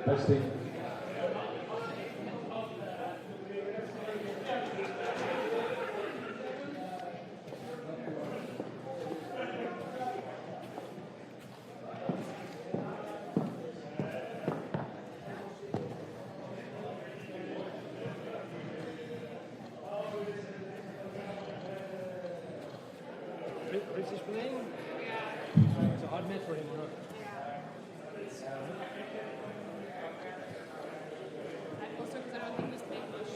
Testing. British playing? It's a hard match for him, or not? Also, because I don't think he's playing much.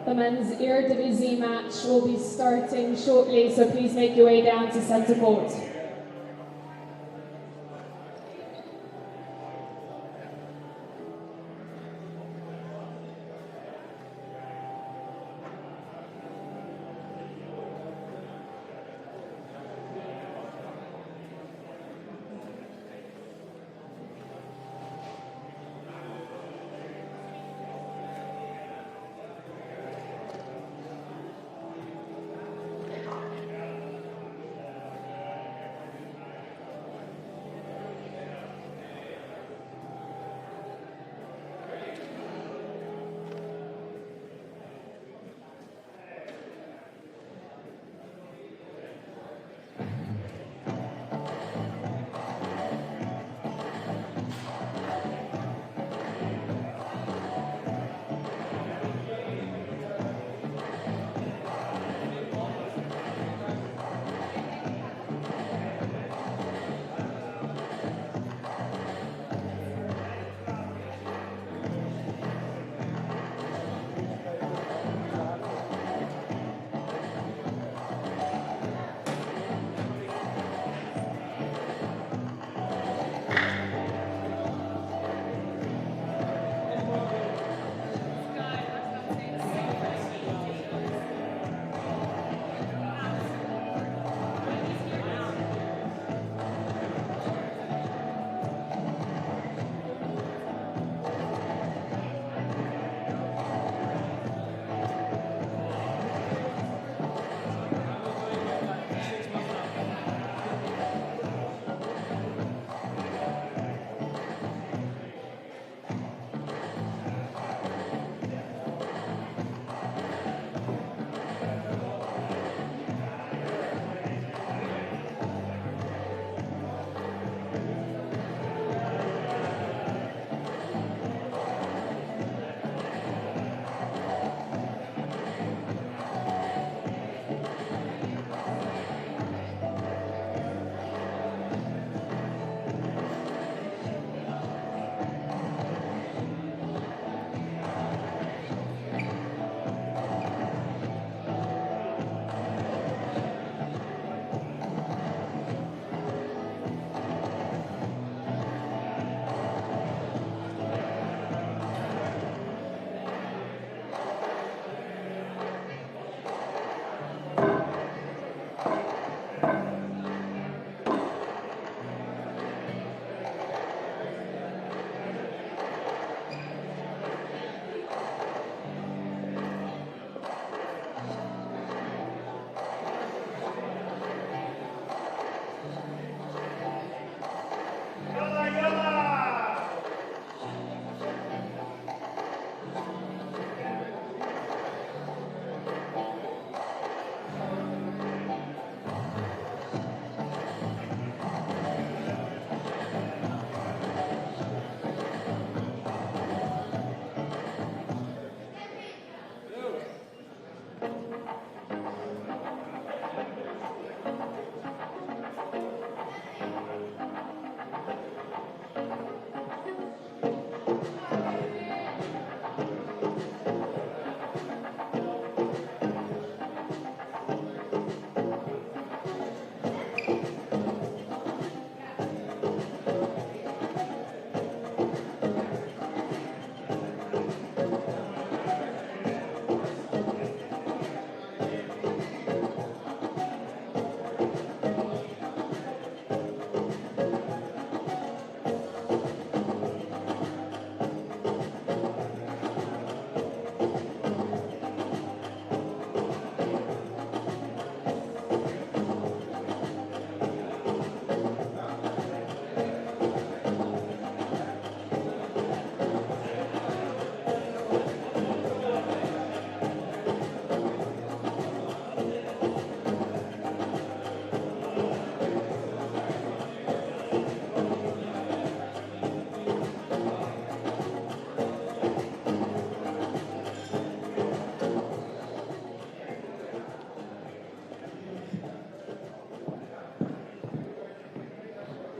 The men's Eredivisie match will be starting shortly, so please make your way down to centre court.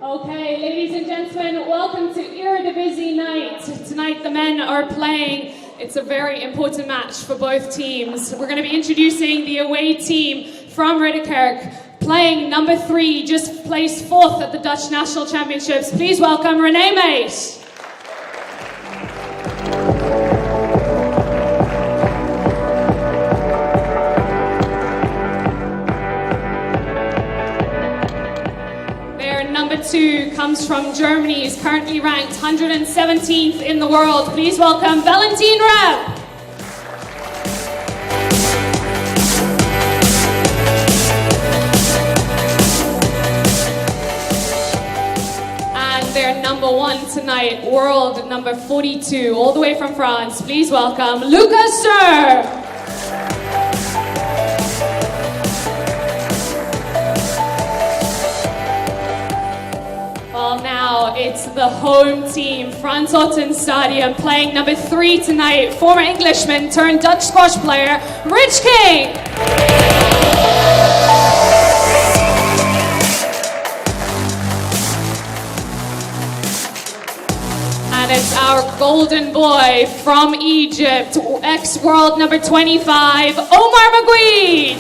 Okay, ladies and gentlemen, welcome to Eredivisie night. Tonight the men are playing. It's a very important match for both teams. We're going to be introducing the away team from Ridderkerk, playing number 3, just placed 4th at the Dutch National Championships. Please welcome Rene Mijs. Number 2 comes from Germany, is currently ranked 117th in the world. Please welcome Valentin Rapp. And their number 1 tonight, world number 42, all the way from France. Please welcome Serme. Now it's the home team, Frans Otten Stadion, playing number 3 tonight, former Englishman turned Dutch squash player, Ridderkerk. And it's our golden boy from Egypt, ex-world number 25, Omar Meguid.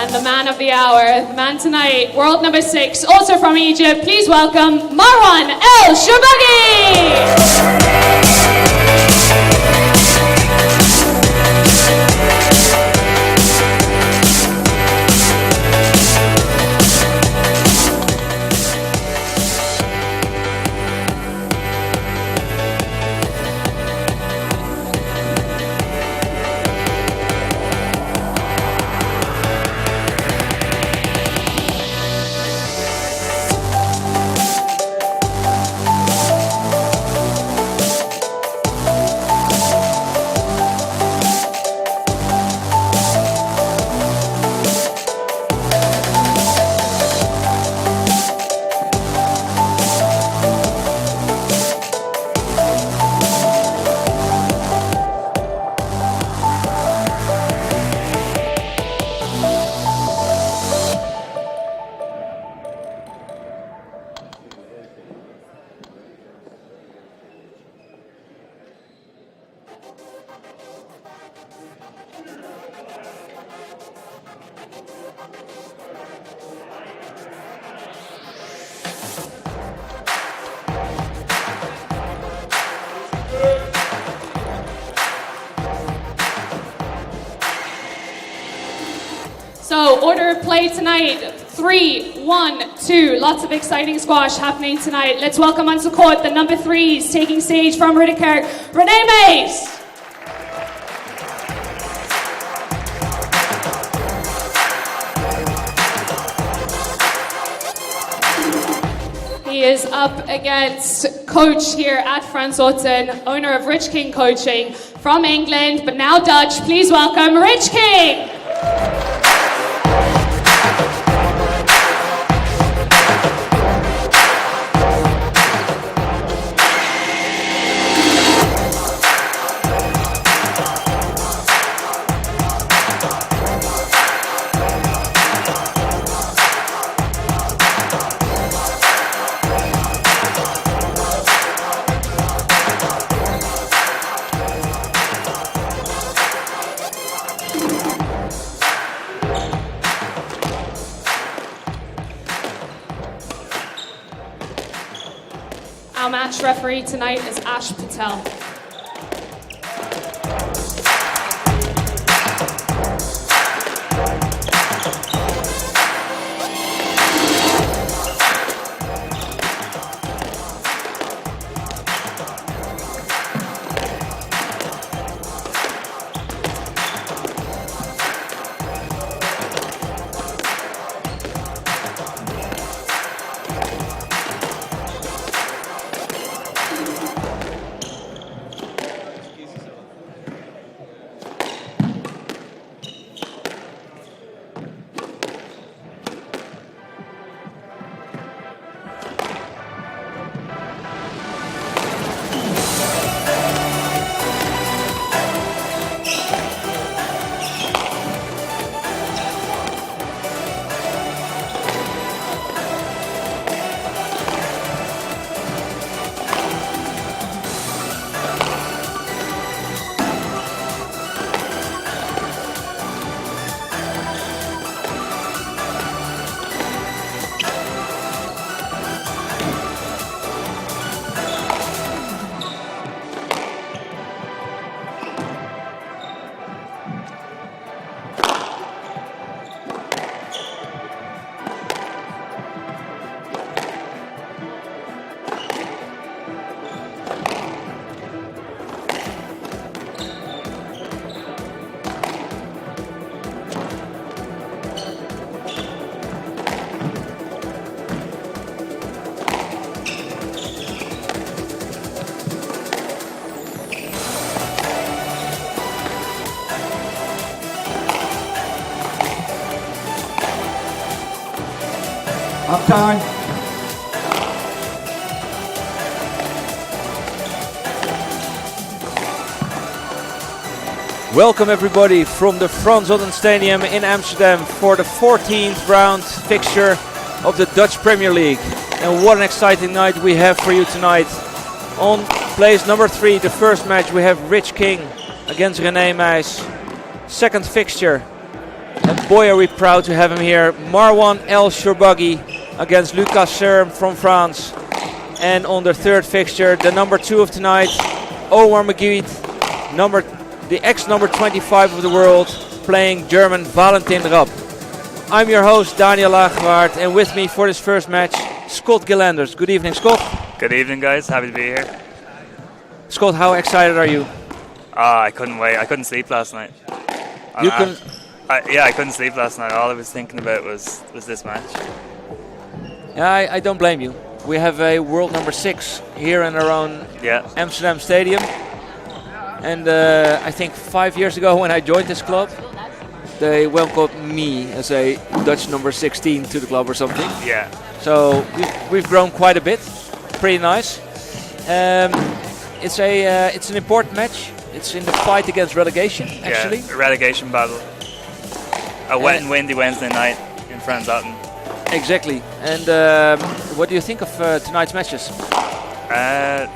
The man of the hour, the man tonight, world number 6, also from Egypt. Please welcome Marwan, ElShorbagy. So, order of play tonight, 3, 1, 2. Lots of exciting squash happening tonight. Let's welcome onto court the number 3s taking stage from Ridderkerk, Rene Mijs. He is up against coach here at Frans Otten, owner of Rich King Coaching from England, but now Dutch. Please welcome Rich King. Our match referee tonight is Ash Patel. Half time. Welcome everybody from the Frans Otten Stadium in Amsterdam for the 14th round fixture of the Dutch Premier League. And what an exciting night we have for you tonight. On place number 3, the first match, we have Rich King against Rene Mijs. Second fixture, and boy are we proud to have him here, Marwan ElShorbagy against Lucas Serme from France. And on the third fixture, the number 2 of tonight, Omar Meguid, the ex-number 25 of the world, playing German Valentin Rapp. I'm your host, Daniel Lagerwaard, and with me for this first match, Scott Gillanders. Good evening, Scott. Good evening, guys. Happy to be here. Scott, how excited are you? I couldn't wait. I couldn't sleep last night. I couldn't sleep last night. All I was thinking about was this match. Yeah, I don't blame you. We have a world number 6 here in our own Amsterdam Stadium. And I think 5 years ago when I joined this club, they welcomed me as a Dutch number 16 to the club or something. Yeah. So we've grown quite a bit. Pretty nice. It's an important match. It's in the fight against relegation, actually. Yeah, a relegation battle. A wet and windy Wednesday night in Frans Otten. Exactly. And what do you think of tonight's matches? I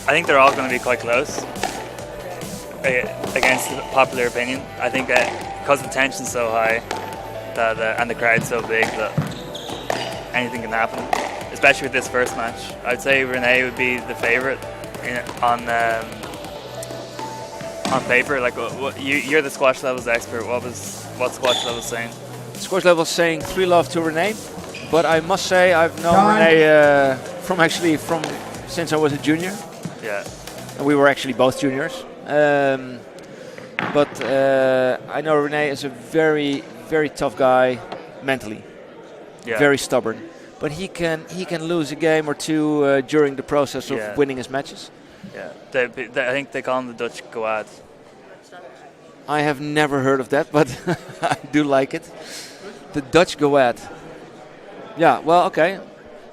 think they're all going to be quite close. Against popular opinion, I think that because the tension's so high that and the crowd's so big that anything can happen. Especially with this first match, I'd say Rene would be the favourite on paper. Like you're the squash levels expert. What's squash levels saying? Squash levels saying 3-love to Rene, but I must say I've known Rene from since I was a junior. Yeah. And we were actually both juniors. But I know Rene is a very, very tough guy mentally. Yeah. Very stubborn. But he can lose a game or two during the process of winning his matches. Yeah. I think they call him the Dutch Goad. I have never heard of that, but I do like it. The Dutch Goad. Yeah, well, okay.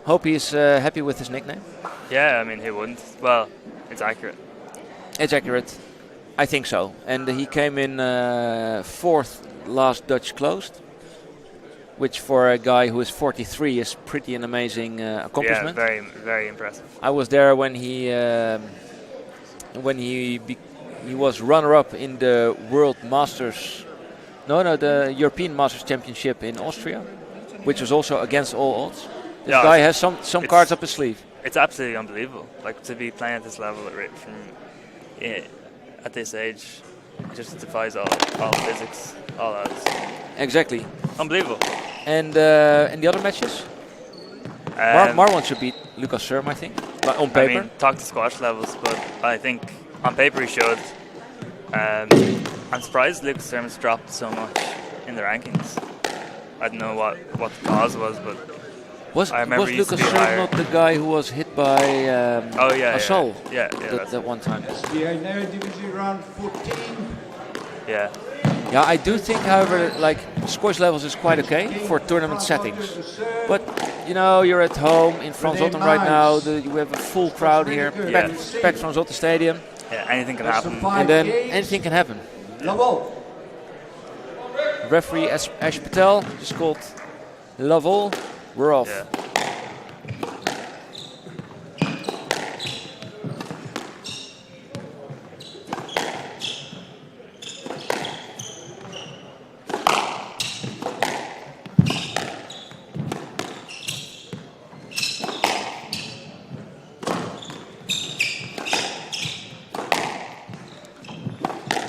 Hope he's happy with his nickname. Yeah, I mean, he wouldn't. Well, it's accurate. It's accurate. I think so. And he came in 4th last Dutch closed, which for a guy who is 43 is pretty an amazing accomplishment. Yeah, very, very impressive. I was there when he was runner-up in the World Masters, the European Masters Championship in Austria, which was also against all odds. This guy has some cards up his sleeve. It's absolutely unbelievable. Like to be playing at this level at this age, just defies all physics, all odds. Exactly. Unbelievable. And the other matches? Marwan should beat Lucas Serme, I think, on paper. I mean, talk to squash levels, but I think on paper he should. I'm surprised Lucas Serme's dropped so much in the rankings. I don't know what the cause was, but was Lucas Serme higher. not the guy who was hit by a soul? Yeah, that one time. Eredivisie round 14. Yeah. Yeah, I do think, however, like squash levels is quite okay for tournament settings. But you're at home in Frans Otten right now. We have a full crowd here, packed Frans Otten Stadium. Yeah, anything can happen. And then anything can happen. Referee Ash Patel just called Lavol. We're off. Yeah.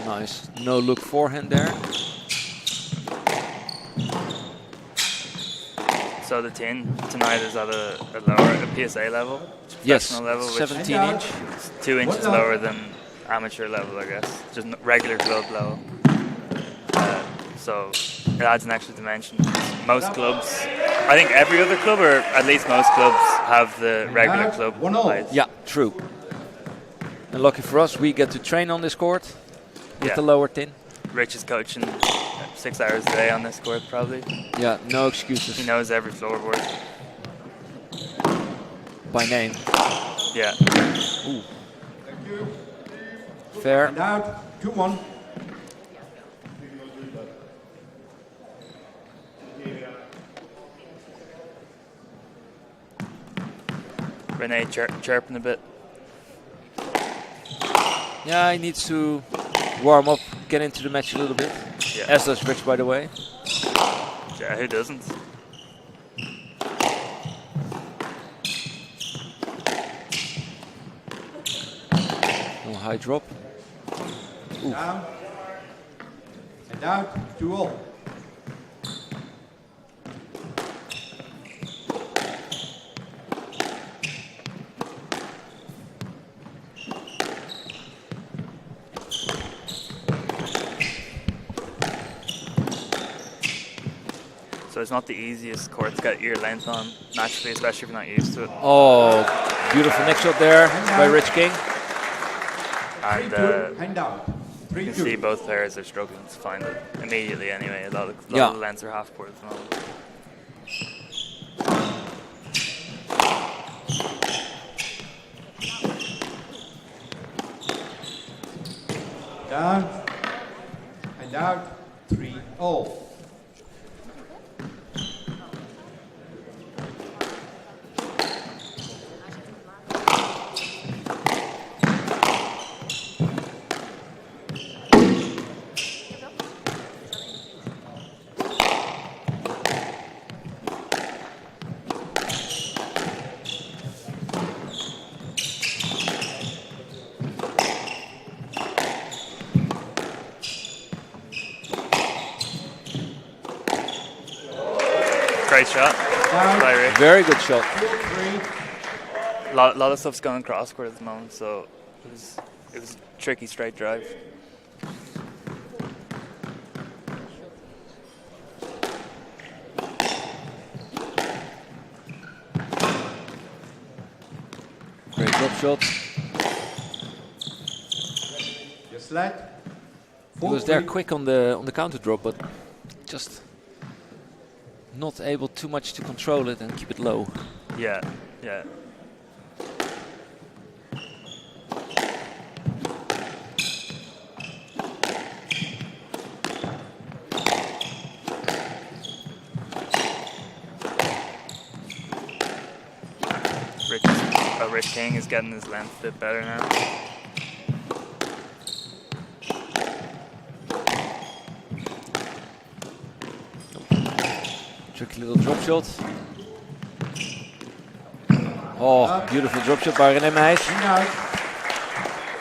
Nice. No look forehand there. So the tin tonight is at a PSA level, professional level, 17 inch. 2 inches lower than amateur level, I guess, just regular club level. So it adds an extra dimension. Most clubs, I think every other club, or at least most clubs, have the regular club height. Yeah, true. And lucky for us, we get to train on this court with the lower tin. Rich is coaching 6 hours a day on this court probably. Yeah, no excuses. He knows every floorboard. By name. Yeah. Ooh. Fair. And out, 2-1. Rene chirping a bit. Yeah, he needs to warm up, get into the match a little bit. Yeah. As does Rich, by the way. Yeah, who doesn't? No high drop. Ooh. Down. And out, 2-all. So it's not the easiest court to get your length on naturally, especially if you're not used to it. Oh, beautiful neck shot there by Rich King. And 3-2, and out. you can 3-2. see both players are struggling to find it immediately anyway. A lot of the lengths are half court at the moment. Down. And out, 3-all. Great shot by Rick. Very good shot. 4-3. A lot of stuff's going cross court at the moment, so it was a tricky straight drive. Great drop shot. Just let. He was there quick on the counter drop, but just not able too much to control it and keep it low. Yeah, yeah. Rich King is getting his length a bit better now. Tricky little drop shot. Oh, beautiful drop shot by Rene Mijs. And out,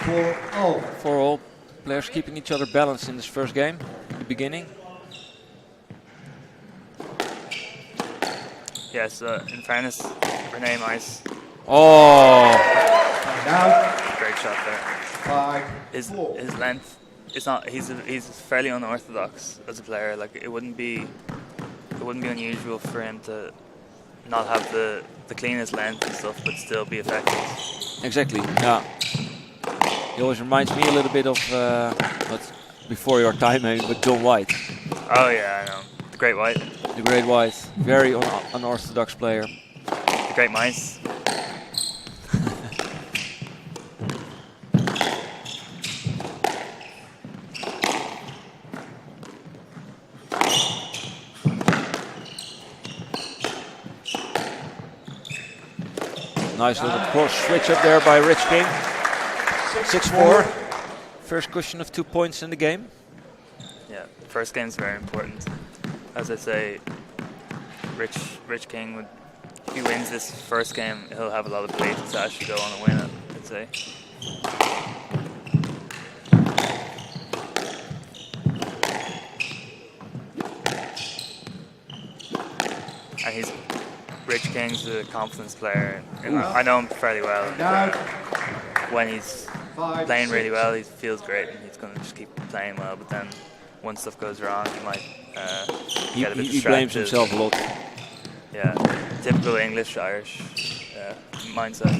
4-all. For all players keeping each other balanced in this first game, the beginning. Yes, in fairness, Rene Mijs, Oh, And out, great shot there. 5-4. His length, it's not. He's fairly unorthodox as a player. Like it wouldn't be unusual for him to not have the cleanest length and stuff, but still be effective. exactly. Yeah. He always reminds me a little bit of what's before your time, maybe, but John White, Oh yeah, I know. The Great White, the Great White, very unorthodox player. the Great Mijs. Nice little cross switch up there by Rich King. 6-4. First cushion of 2 points in the game. Yeah, first game's very important. As I say, Rich King would, if he wins this first game, he'll have a lot of belief to actually go on and win it, I'd say. And Rich King's a confidence player. I know him fairly well. Down, When he's 5-6. playing really well, he feels great and he's going to just keep playing well. But then when stuff goes wrong, he might get a bit He blames distracted. himself a lot. Yeah, typical English-Irish mindset.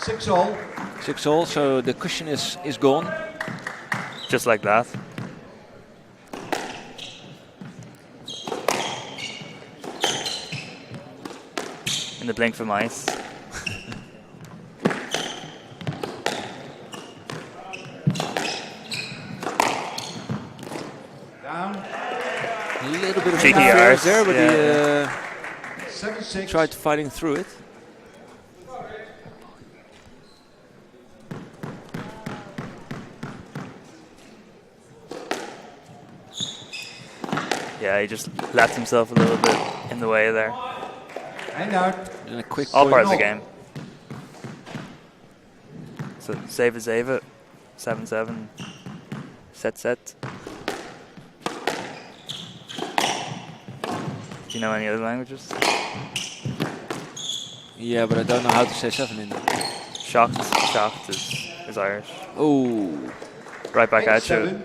6-all. 6-all, so the cushion is gone. just like that. In the blink for Mijs. Down. A little bit of Cheeky interference yards, there, but yeah. he 7-6. tried fighting through it. Yeah, he just left himself a little bit in the way there. And out. And a quick All point. part of the game. So save it. 7-7. Set. Do you know any other languages? Yeah, but I don't know how to say 7 in there. Shocked is Irish. Oh, Right back at you. 8-7.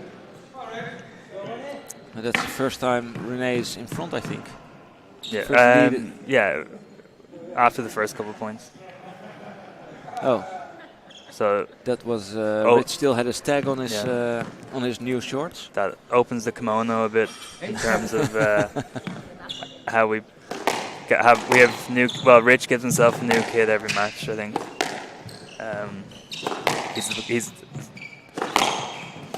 that's the first time Rene is in front, I think. Yeah, First lead. yeah. After the first couple of points. Oh, So that was Oh. Rich still had his tag on his Yeah. on his new shorts. that opens the kimono a bit in terms of how we have new. Well, Rich gives himself a new kid every match. I think.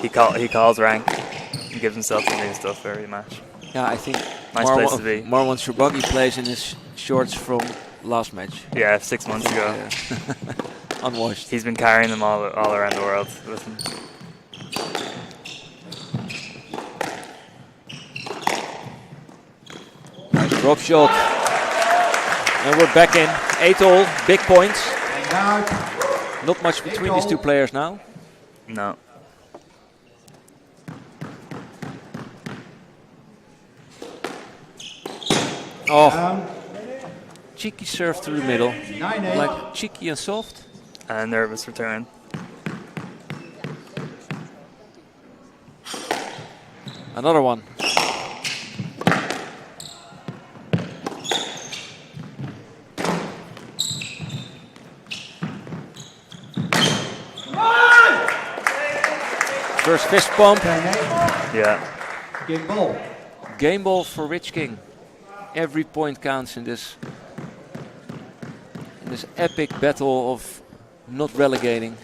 He calls rank and gives himself the new stuff every match. Yeah, I think Nice place to be. Marwan ElShorbagy plays in his shorts from last match. Yeah, 6 months ago. Unwashed. He's been carrying them all around the world with him. Nice drop shot. And we're back in. 8-all, big points. And out. Not much between these two players now. No. Oh, Down. cheeky serve through the middle. 9-8. Like cheeky and soft. And a nervous return. Another one. First fist pump. 10-8. Yeah. Game ball. Game ball for Rich King. Every point counts in this epic battle of not relegating.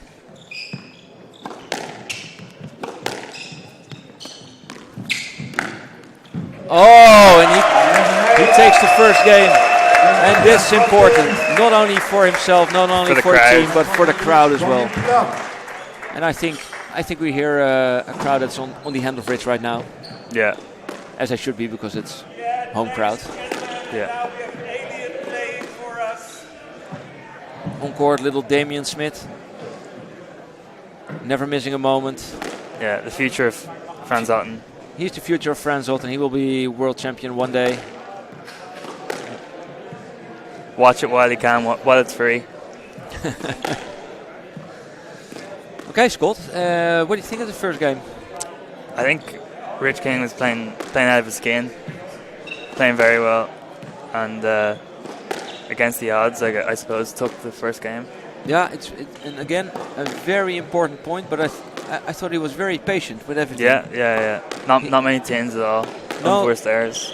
Oh, and he takes the first game. And this is important, not only for himself, not only For the for the crowd. team, but for the crowd as well. Volume club. And I think we hear a crowd that's on the hand of Rich right now, Yeah. as I should be because it's home crowd. Yeah. On court, little Damian Smith, never missing a moment. Yeah. The future of Frans Otten. He's the future of Frans Otten. He will be world champion one day. Watch it while you can, while it's free. Okay, Scott, what do you think of the first game? I think Rich King was playing out of his skin, playing very well, and against the odds, I suppose, took the first game. Yeah, and again a very important point, but I thought he was very patient with everything. Yeah. Not many tins at all. No. Unforced errors.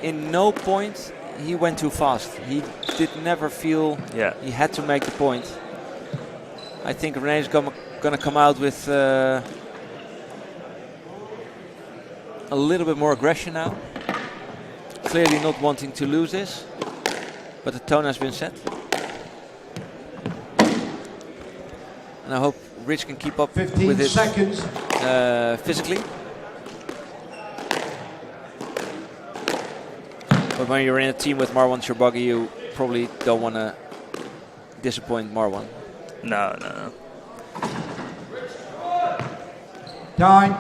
In no point he went too fast. He did never feel he had to make the point. I think Rene's gonna come out with a little bit more aggression now. Clearly not wanting to lose this, but the tone has been set. And I hope Rich can keep up 15 with it seconds. physically. But when you're in a team with Marwan ElShorbagy, you probably don't want to disappoint Marwan. No. Time.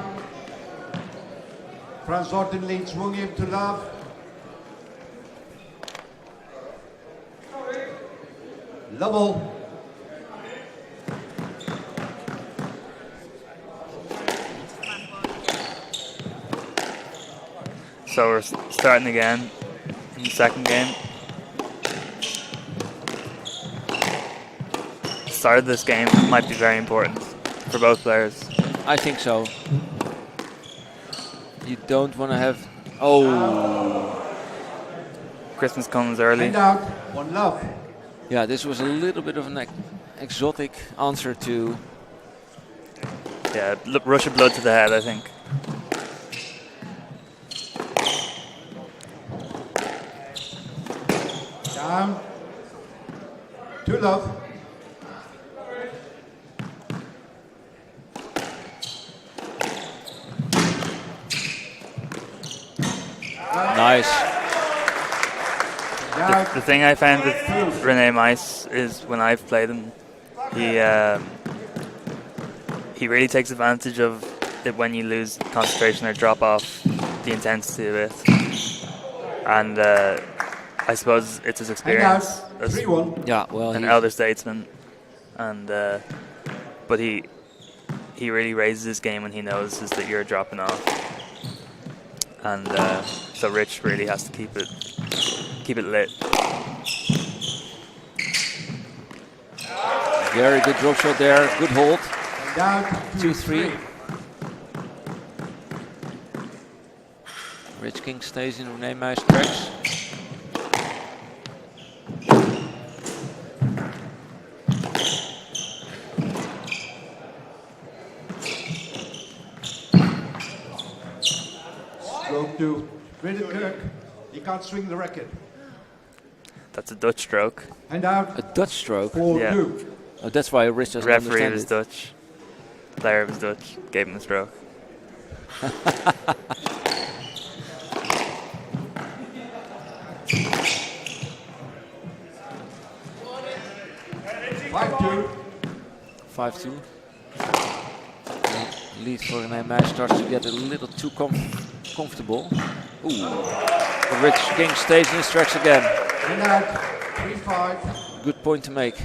Frans Otten leads swung him to love. Level. So we're starting again in the second game. Start of this game might be very important for both players. I think so. You don't want to have... Oh! Christmas comes early. And out. 1 love. Yeah, this was a little bit of an exotic answer to... Yeah, rush of blood to the head, I think. Down. 2 love. Nice. The thing I found with Rene Mijs is when I've played him, he really takes advantage of it when you lose concentration or drop off the intensity of it. And I suppose it's his experience as 3-1. Yeah, well, an elder statesman, and but he really raises his game when he notices that you're dropping off, and so Rich really has to keep it lit. very good drop shot there. Good hold. Down 2-3. Rich King stays in Rene Mijs tracks. Stroke to Ridderkerk. He can't swing the racket. That's a Dutch stroke. And out. A Dutch stroke. 4-2. Oh, that's why Rich doesn't Referee understand was it. Dutch. Player was Dutch. Gave him a stroke. Five-two. 5-2. Lead for Rene Mijs starts to get a little too comfortable. Ooh. But Rich King stays in his tracks again. And out. 3-5. Good point to make.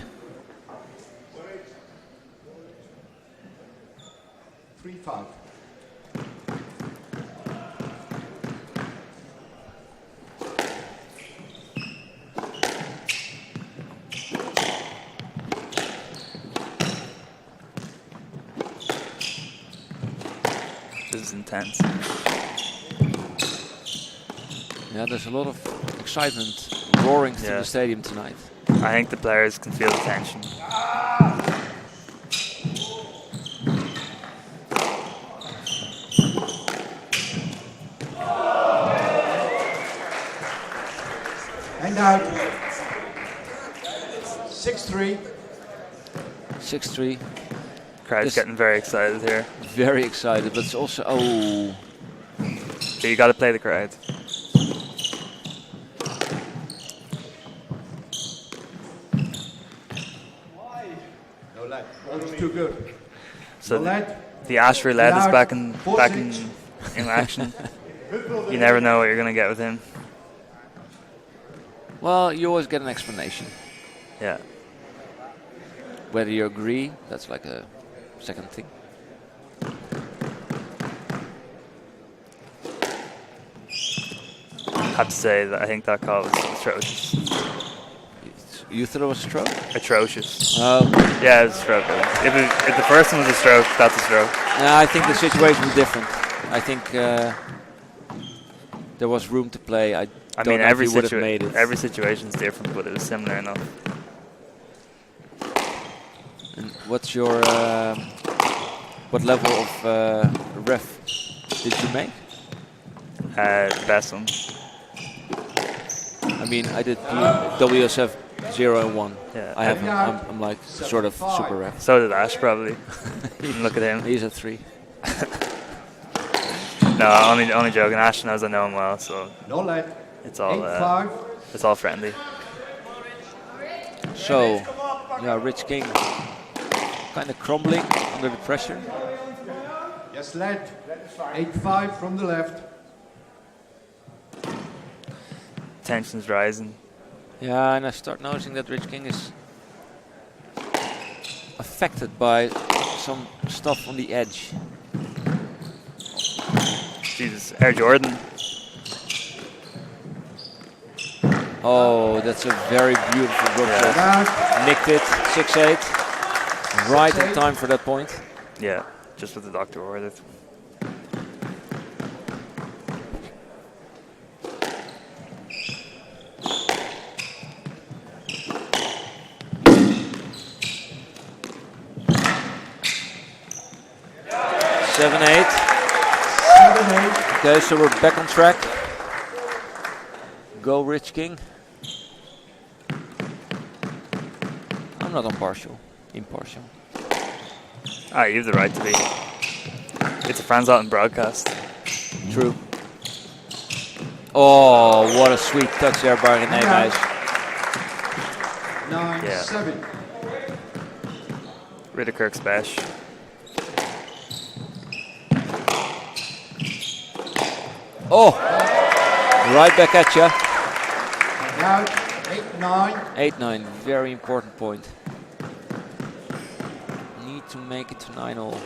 3-5. This is intense. Yeah, there's a lot of excitement roaring through the stadium tonight. I think the players can feel the tension. And out. 6-3. 6-3. Crowd's getting very excited here. Very excited, but it's also... Oh. So you got to play the crowd. No light. Almost too good. So No light. the Ash Roulette is Loud. back in action. You never know what you're going to get with him. Well, you always get an explanation. Yeah. Whether you agree, that's like a second thing. I have to say that I think that call was atrocious. You thought it was a stroke? Atrocious. Oh. Yeah, it was a stroke. If the first one was a stroke, that's a stroke. No, I think the situation was different. I think there was room to play. I mean, every situation is different, but it was similar enough. And what's your what level of ref did you make? Best one. I mean, I did WSF 0 and 1. Yeah. I have. I'm like sort of super ref. So did Ash probably. Look at him. He's a 3. No, only joking. Ash knows I know him well, so No light. it's all 8-5. it's all friendly. So, yeah, Rich King kind of crumbling under the pressure. Yes, lad. 8-5 from the left. Tension's rising. Yeah, and I start noticing that Rich King is affected by some stuff on the edge. Jesus, Air Jordan. Oh, that's a very beautiful drop shot. Nicked it, 6-8. Right in time for that point. Yeah, just what the doctor ordered. Seven, eight. Okay, so we're back on track. Go, Rich King. I'm not impartial. Ah, you have the right to be. It's a Frans Otten broadcast. True. Oh, what a sweet touch there by Rene, Mijs. 9-7. Ridderkerk smash. Oh, right back at ya. Now 8-9. 8-9, very important point. Need to make it to 9-all.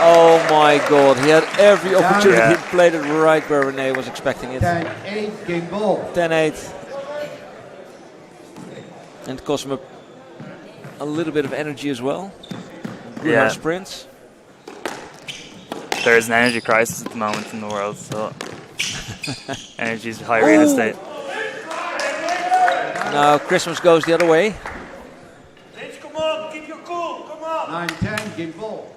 Oh my God, he had every opportunity. He played it right where Rene was expecting it. 10-8 game ball. 10-8. And it cost him a little bit of energy as well. Good sprints. There is an energy crisis at the moment in the world, so energy is high real estate. Now Christmas goes the other way. Let's come on, keep your cool, come on. 9-10 game ball.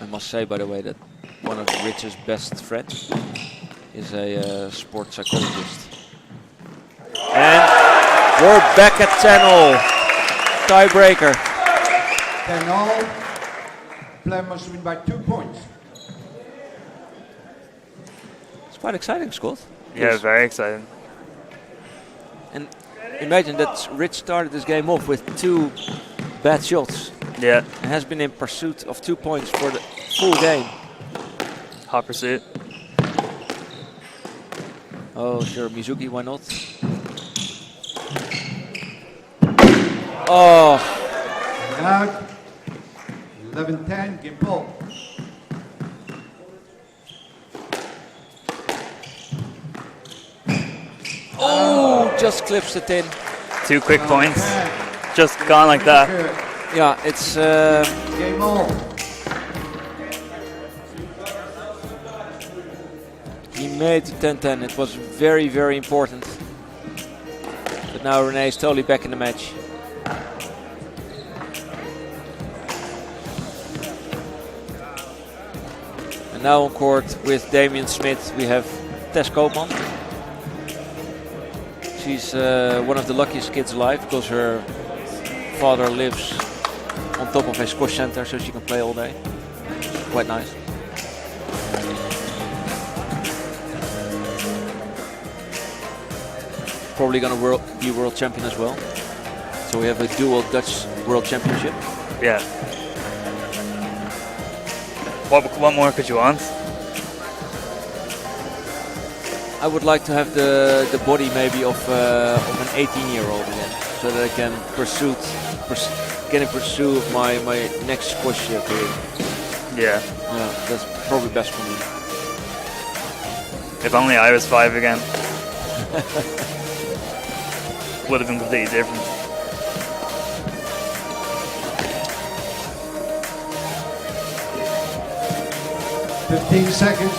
I must say, by the way, that one of Rich's best friends is a sports psychologist. And we're back at 10-all. Tiebreaker. 10-all. Play must win by 2 points. It's quite exciting, Scott. Yeah, very exciting. And imagine that Rich started this game off with 2 bad shots. Yeah. And has been in pursuit of 2 points for the full game. Hot pursuit. Oh, sure, Mizuki, why not? Oh. Out. 11-10 game ball. Oh, just clips it in. 2 quick points. Just gone like that. Yeah, it's... game all. He made it 10-10. It was very, very important. But now Rene is totally back in the match. And now on court with Damien Smith we have Tess Koopman. She's one of the luckiest kids alive because her father lives on top of a squash center, so she can play all day. Quite nice. Probably gonna be world champion as well. So we have a dual Dutch world championship. Yeah. What more could you want? I would like to have the body maybe of an 18-year-old again, so that I can get in pursuit of my next squash career. Yeah. Yeah, that's probably best for me. If only I was 5 again. Would have been completely different. $15 seconds.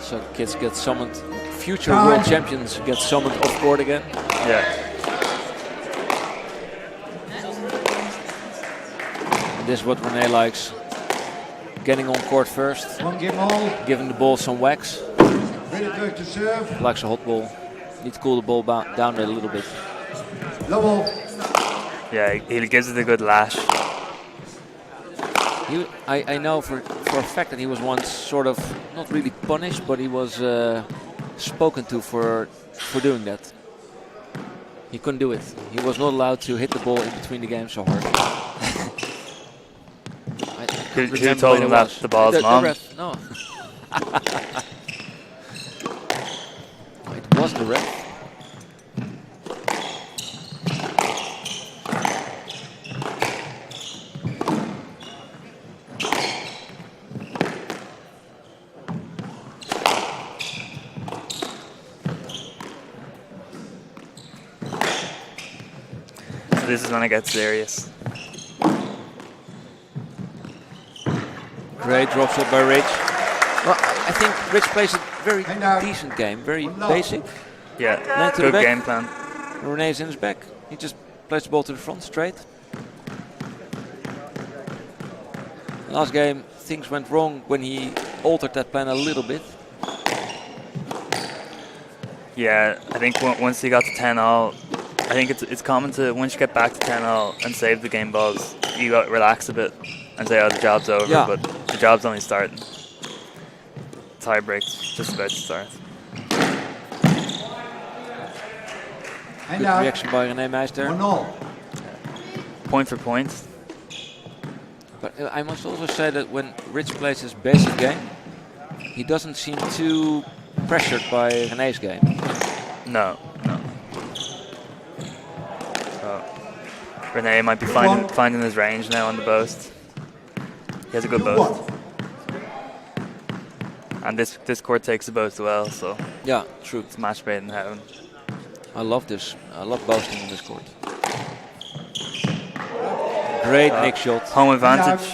So kids get summoned, future world champions get summoned off court again. Yeah. And this is what Rene likes. Getting on court first, 1 game all. giving the ball some wax. Ridderkerk to serve. Likes a hot ball. Need to cool the ball down a little bit. Low ball. Yeah, he gives it a good lash. I know for a fact that he was once sort of not really punished, but he was spoken to for doing that. He couldn't do it. He was not allowed to hit the ball in between the games so hard. Who told him that the ball's long? The ref, no. It was the ref. So this is when it gets serious. Great drop shot by Rich. Well, I think Rich plays a very decent game, very basic. Yeah, to good the back. game plan. Rene's in his back. He just plays the ball to the front straight. Last game, things went wrong when he altered that plan a little bit. Yeah, I think once he got to 10-all, I think it's common to, once you get back to 10-all and save the game balls, you got relax a bit and say, oh, the job's over, Yeah. but the job's only starting. Tie break's just about to start. Good reaction by Rene Mijs there. Point for point. But I must also say that when Rich plays his basic game, he doesn't seem too pressured by Rene's game. No. So, Rene might be finding his range now on the boast. He has a good boast. And this court takes the boast well, so Yeah, true. it's match made in heaven. I love this. I love boasting on this court. Great nick shot. Home advantage.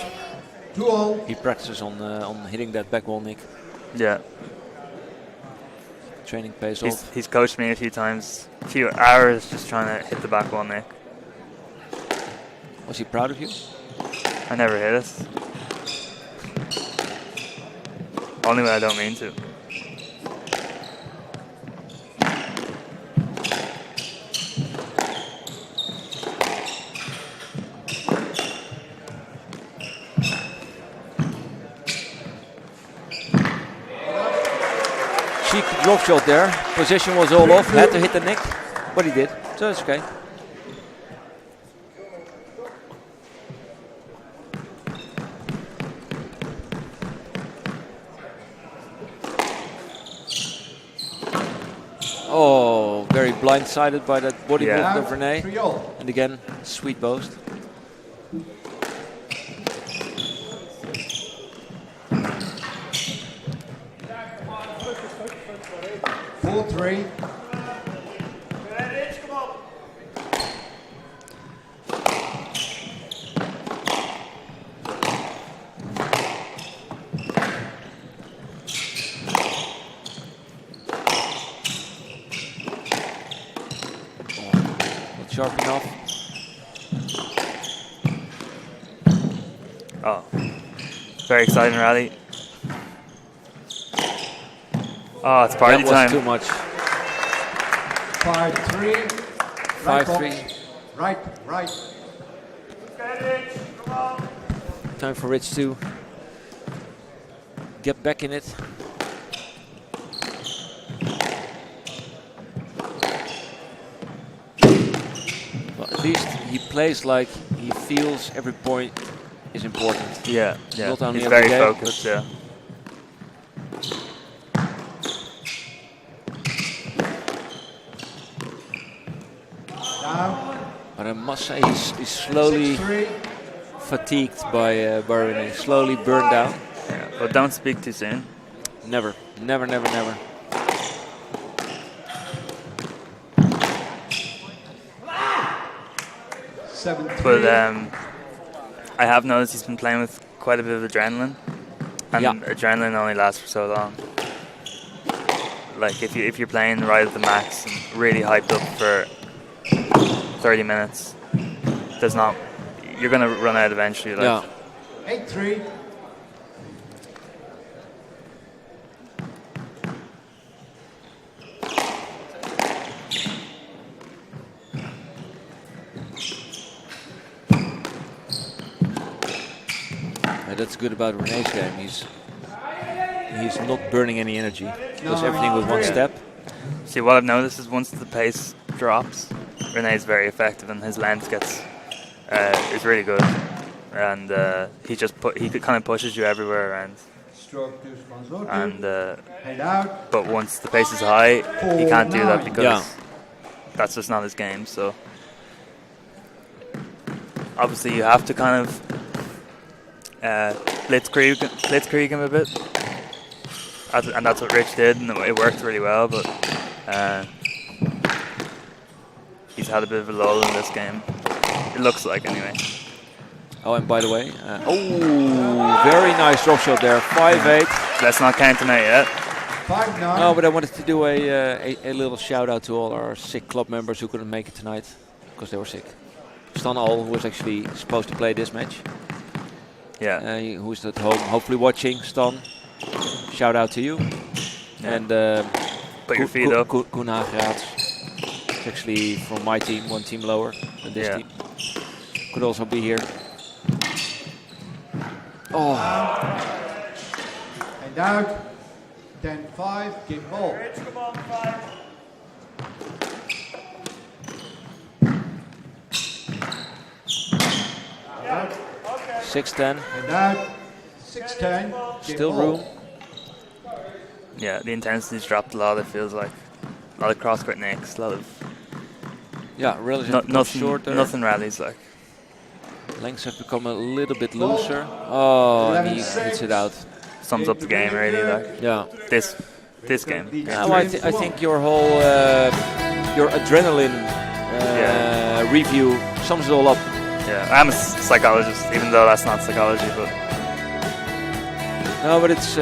He practices on hitting that back wall nick. Yeah. Training pays off. He's coached me a few times, a few hours just trying to hit the back wall nick. Was he proud of you? I never hit it. Only when I don't mean to. Cheeky drop shot there. Position was all off. Had to hit the nick, but he did. So it's okay. Oh, very blindsided by that body movement of Rene. And again, sweet boast. Sharp enough. Oh, very exciting rally. Oh, it's party That was time. too much. 5-3. 5-3. Right. Time for Rich to get back in it. Well, at least he plays like he feels every point is important. Yeah. Not only He's every very game, focused. Yeah. But I must say he's slowly 6-3. fatigued by Rene, slowly burned down. Yeah. But don't speak too soon. Never. But I have noticed he's been playing with quite a bit of adrenaline, and adrenaline only lasts for so long. Like if you're playing right at the max and really hyped up for 30 minutes, you're gonna run out eventually. Like. Yeah. 8-3. That's good about Rene's game. He's not burning any energy. He does everything with one step. See, what I've noticed is once the pace drops, Rene's very effective and his length is really good. And he kind of pushes you everywhere around. And but once the pace is high, he can't do that because that's just not his game. So obviously you have to kind of blitzkrieg him a bit, and that's what Rich did, and it worked really well. But he's had a bit of a lull in this game. It looks like, anyway. Oh, and by the way, very nice drop shot there, 5-8. Let's not count him out yet. 5-9. No, but I wanted to do a little shout out to all our sick club members who couldn't make it tonight because they were sick. Stan Al, who was actually supposed to play this match. Yeah. Who's at home, hopefully watching. Stan, shout out to you. Yeah. And put your feet up. Koen Hagraats. It's actually from my team, one team lower than this team. Could also be here. Oh. And out. 10-5. Game ball. Rich, come on, 5. 6-10. And out. 6-10. Still room. Yeah, the intensity's dropped a lot, it feels like. A lot of cross-court nicks, a lot of... Yeah, relatively nothing, shorter. Nothing rallies, like. Lengths have become a little bit looser. Oh, and he hits it out. Sums up the game, really, like. Yeah. This game. Yeah, well, I think your whole your adrenaline review sums it all up. Yeah, I'm a psychologist, even though that's not psychology, but no, but it's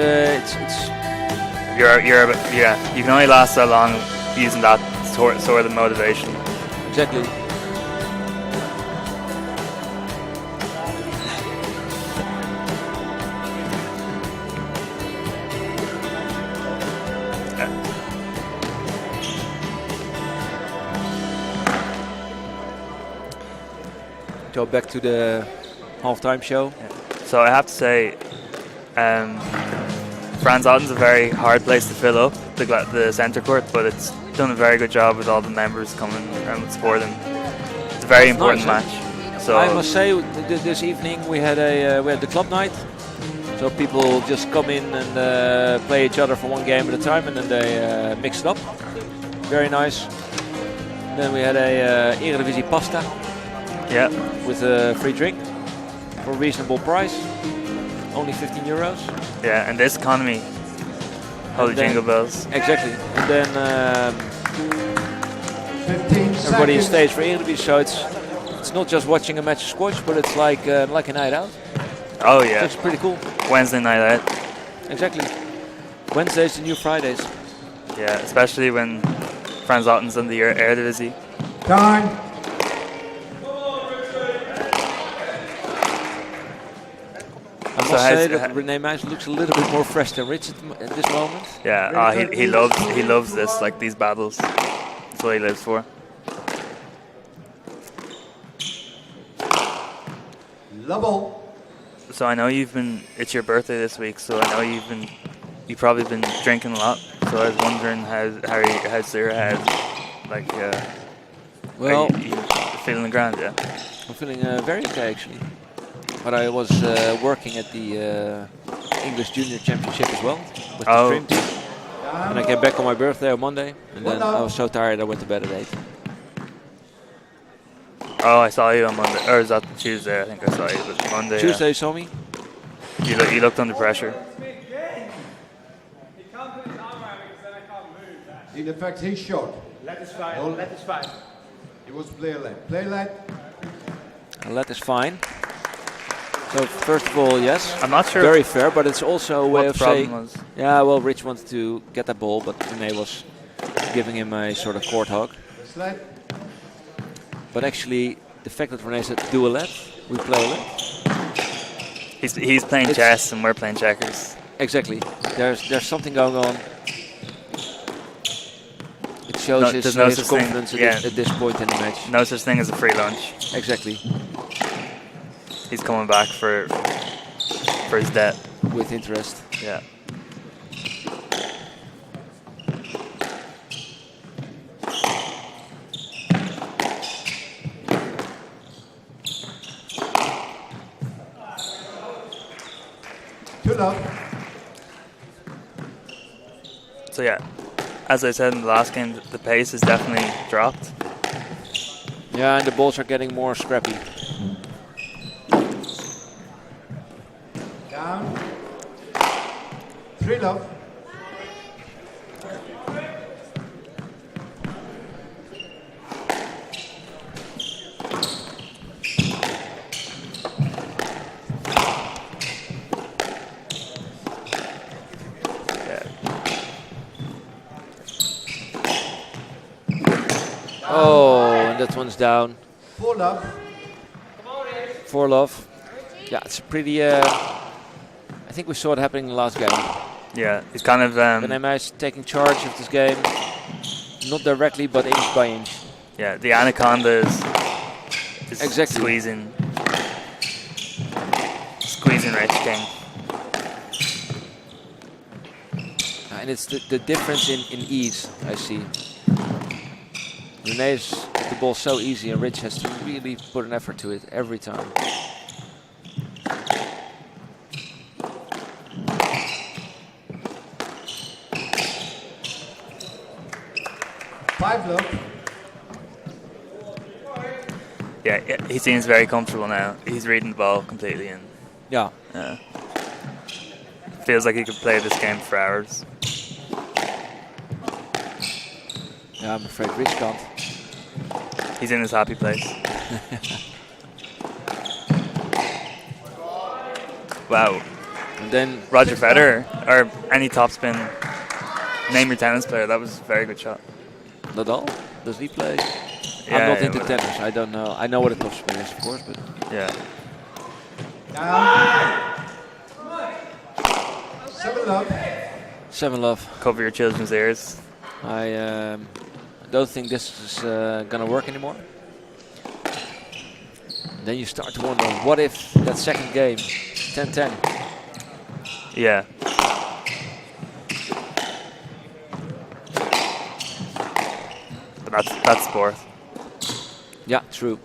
you can only last so long using that sort of motivation. Exactly. Go back to the halftime show. Yeah. So I have to say, Frans Otten's a very hard place to fill up, the centre court, but it's done a very good job with all the members coming and supporting. It's a very important match. So I must say, this evening we had the club night. So people just come in and play each other for one game at a time, and then they mix it up. Very nice. Then we had a Eredivisie pasta. Yeah. With a free drink for a reasonable price, only €15. Yeah, and this economy, holy jingle bells. Exactly. And then 15 everybody seconds. stays for Eredivisie, so it's not just watching a match of squash, but it's like a night out. Oh yeah. It's pretty cool. Wednesday night out. Exactly. Wednesdays the new Fridays. Yeah, especially when Frans Otten's in the Eredivisie. Time. I must say that Rene Mijs looks a little bit more fresh than Rich at this moment. Yeah, he loves this, like these battles. That's what he lives for. Level. So I know it's your birthday this week, so I know you've probably been drinking a lot. So I was wondering how's your head, like, well, are you feeling grand, yeah? I'm feeling very okay actually. But I was working at the English Junior Championship as well with the stream team. And I came back on my birthday on Monday, and then I was so tired I went to bed at 8. Oh, I saw you on Monday, or is that Tuesday? I think I saw you, but Monday. Tuesday you saw me? You looked under pressure. In effect, he shot. Let us fight. Let us fight. It was player led. Player led. That is fine. So first of all, yes, I'm not sure. Very fair, but it's also a way of saying. Was. Yeah, well, Rich wanted to get that ball, but Rene was giving him a sort of court hog. But actually, the fact that Rene said do a let, we play a let. He's playing chess and we're playing checkers. Exactly. There's something going on. It shows his confidence at this point in the match. No such thing as a free lunch. Exactly. He's coming back for for his debt. With interest. Yeah. Too low. So yeah, as I said in the last game, the pace has definitely dropped. Yeah, and the balls are getting more scrappy. Down. 3 love. Oh, and that one's down. 4 love. 4 love. Yeah, it's pretty. I think we saw it happening in the last game. Yeah, he's kind of. Mijs taking charge of this game, not directly, but inch by inch. Yeah, the Anaconda is Exactly. squeezing Rich King. And it's the difference in ease I see. Rene's the ball so easy, and Rich has to really put an effort to it every time. Yeah, he seems very comfortable now. He's reading the ball completely, and yeah, feels like he could play this game for hours. Yeah, I'm afraid Rich can't. He's in his happy place. Wow. And then Roger Federer, or any topspin, name your tennis player. That was a very good shot. Nadal? Does he play? Yeah, I'm not into well, tennis. I don't know. I know what a topspin is, of course, but yeah. Down. 7 love. 7 love. Cover your children's ears. I don't think this is gonna work anymore. Then you start to wonder, what if that second game, 10-10? Yeah. But that's sport. Yeah, true.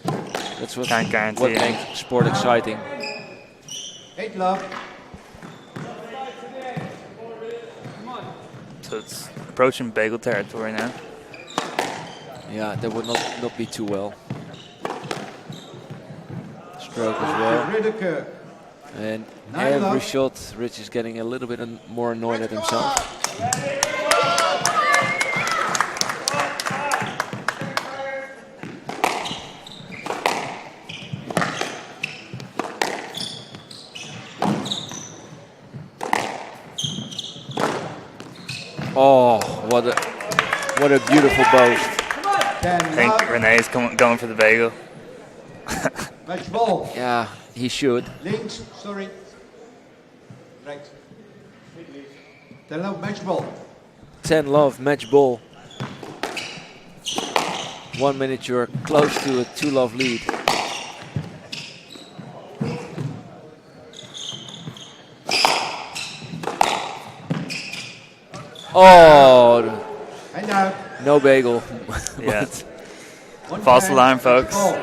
That's what, Can't guarantee what it. makes sport exciting. 8 love. So it's approaching bagel territory now. Yeah, that would not be too well. Stroke as well. Ridderkerk. And 9 every love. shot, Rich is getting a little bit more annoyed at himself. Oh, what a beautiful boast. I think Rene's going for the bagel. Match ball. Yeah, he should. Links, sorry. Right. 10 love, match ball. 10 love, match ball. 1 minute, you're close to a 2 love lead. Oh, And now. no bagel. Yeah. One False time, alarm, match folks. ball.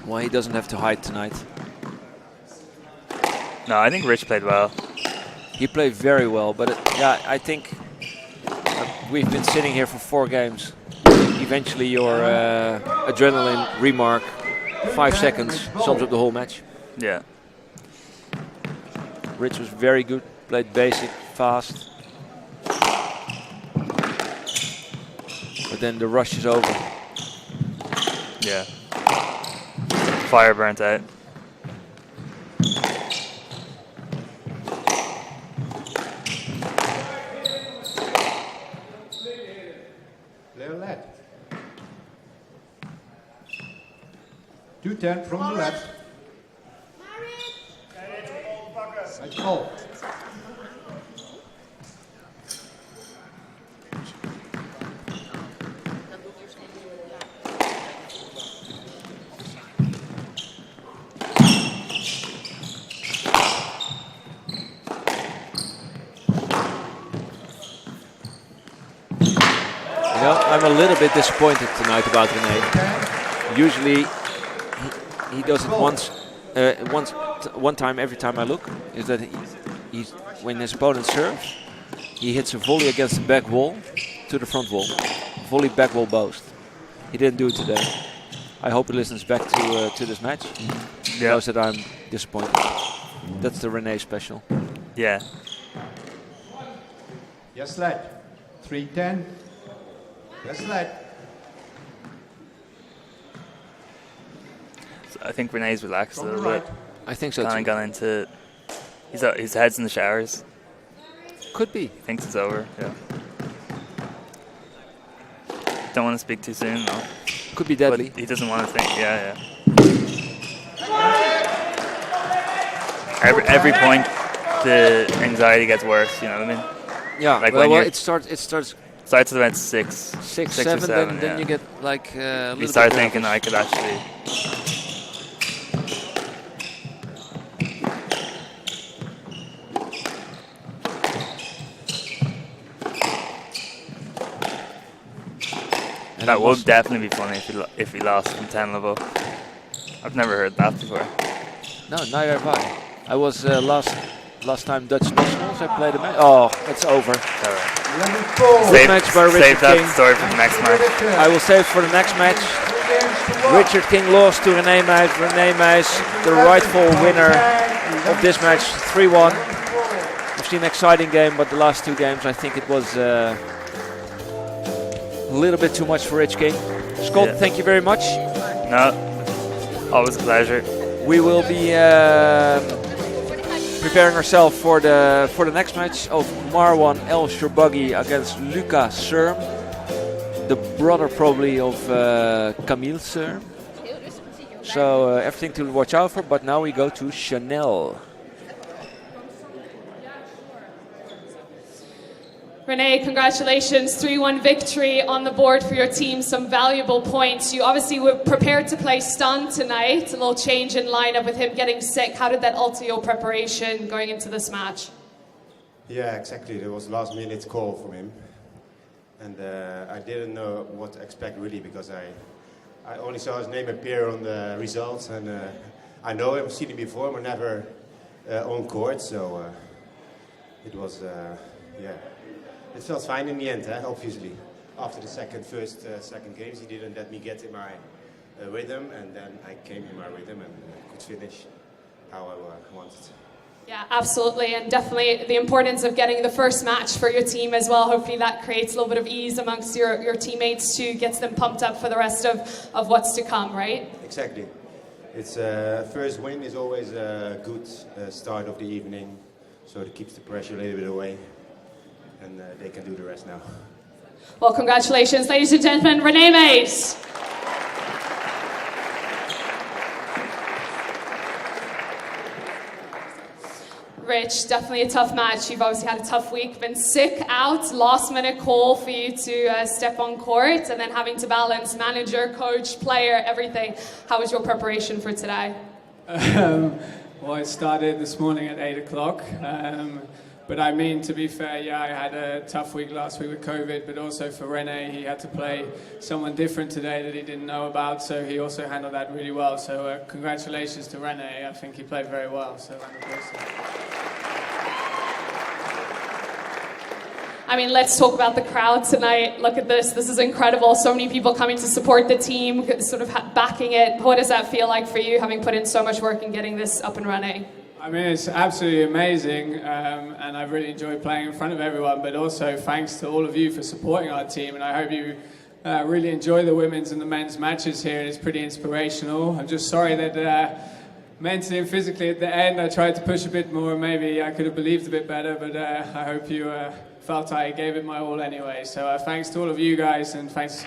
Well, he doesn't have to hide tonight. No, I think Rich played well. He played very well, but yeah, I think we've been sitting here for 4 games. Eventually your adrenaline remark, 5 seconds, sums up the whole match. Yeah. Rich was very good, played basic, fast. But then the rush is over. Yeah. Fire burnt out. Player led. 2-10 from the left. Match ball. You know, I'm a little bit disappointed tonight about Rene. Usually he does it one time every time I look. Is that he's when his opponent serves, he hits a volley against the back wall to the front wall. Volley back wall boast. He didn't do it today. I hope he listens back to this match. He knows that I'm disappointed. That's the Rene special. Yeah. Yes, lad. 3-10. Yes, lad. So I think Rene's relaxed a little bit. I think so too. Kind of gone into. His head's in the showers. Could be. He thinks it's over. Yeah. Don't want to speak too soon, though. Could be deadly. But he doesn't want to think. Yeah. Every point, the anxiety gets worse. You know what I mean? Yeah. Like well, when it starts starts at about six, 6, or 7. seven, Then you get like a you little start bit thinking nervous. I could actually. And That would definitely be funny if he lost from 10 level. I've never heard that before. No, neither have I. I was last time Dutch Nationals. I played a match. Oh, it's over. Good match by Richard Save that King. story for the next match. I will save it for the next match. Richard King lost to Rene Mijs. Rene Mijs, the rightful winner of this match, 3-1. We've seen an exciting game, but the last 2 games, I think it was a little bit too much for Rich King. Scott, thank you very much. No, always a pleasure. We will be preparing ourselves for the next match of Marwan ElShorbagy against Luca Serme, the brother probably of Camille Serme. So everything to watch out for. But now we go to Chanel. Rene, congratulations, 3-1 victory on the board for your team, some valuable points. You obviously were prepared to play Stan tonight, a little change in lineup with him getting sick. How did that alter your preparation going into this match? Yeah, exactly. There was a last minute call from him. And I didn't know what to expect really because I only saw his name appear on the results. And I know him, I've seen him before, but never on court. So it was, yeah. It felt fine in the end, obviously. After the second games, he didn't let me get in my rhythm, and then I came in my rhythm and could finish how I wanted. Yeah, absolutely, and definitely the importance of getting the first match for your team as well. Hopefully that creates a little bit of ease amongst your teammates too, gets them pumped up for the rest of what's to come, right? Exactly. It's first win is always a good start of the evening, so it keeps the pressure a little bit away. And they can do the rest now. Well, congratulations, ladies and gentlemen, Rene Mijs. Rich, definitely a tough match. You've obviously had a tough week, been sick out, last minute call for you to step on court, and then having to balance manager, coach, player, everything. How was your preparation for today? Well, I started this morning at 8 o'clock. But I mean, to be fair, yeah, I had a tough week last week with COVID, but also for Rene, he had to play someone different today that he didn't know about, so he also handled that really well. So congratulations to Rene. I think he played very well. So I mean, let's talk about the crowd tonight. Look at this. This is incredible. So many people coming to support the team, sort of backing it. What does that feel like for you, having put in so much work in getting this up and running? I mean, it's absolutely amazing, and I've really enjoyed playing in front of everyone, but also thanks to all of you for supporting our team, and I hope you really enjoy the women's and the men's matches here. It's pretty inspirational. I'm just sorry that mentally and physically at the end I tried to push a bit more. Maybe I could have believed a bit better, but I hope you felt I gave it my all anyway. So thanks to all of you guys, and thanks.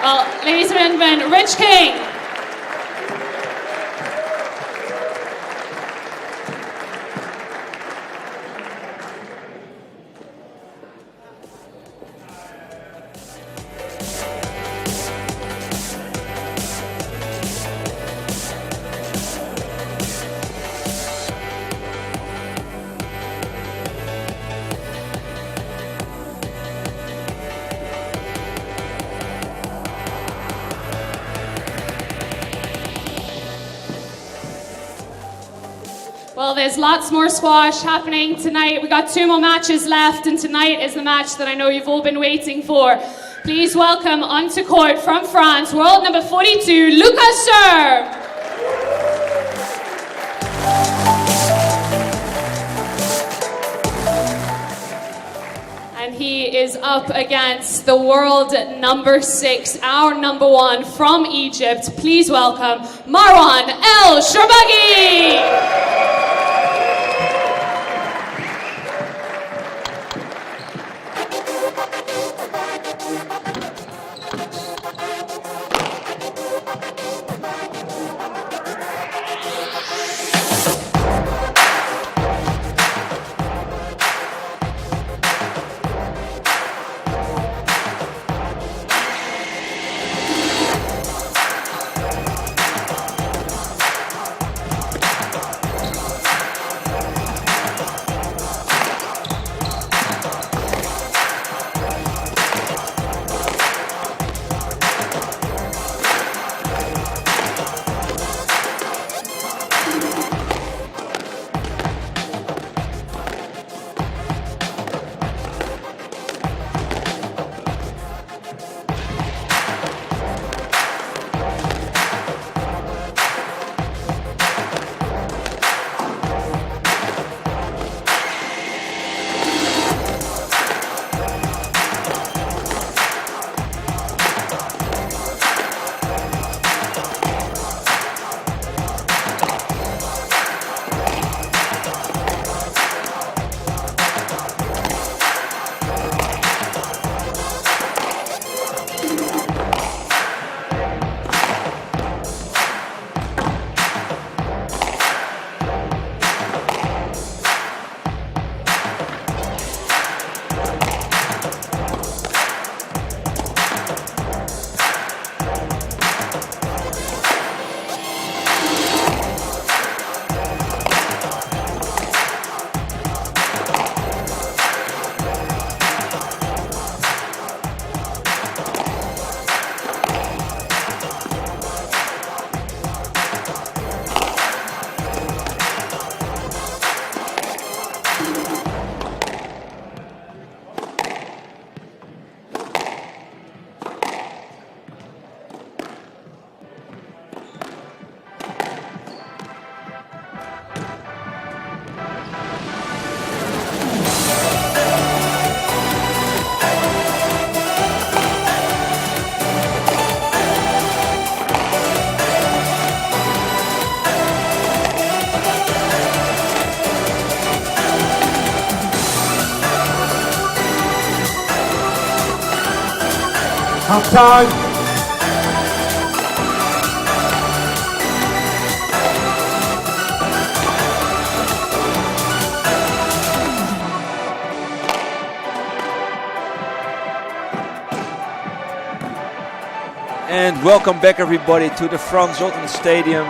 Well, ladies and gentlemen, Rich King. Well, there's lots more squash happening tonight. We got 2 more matches left, and tonight is the match that I know you've all been waiting for. Please welcome onto court from France, world number 42, Lucas Serme. And he is up against the world number 6, our number 1 from Egypt. Please welcome Marwan ElShorbagy. Half time. And welcome back everybody to the Frans Otten Stadion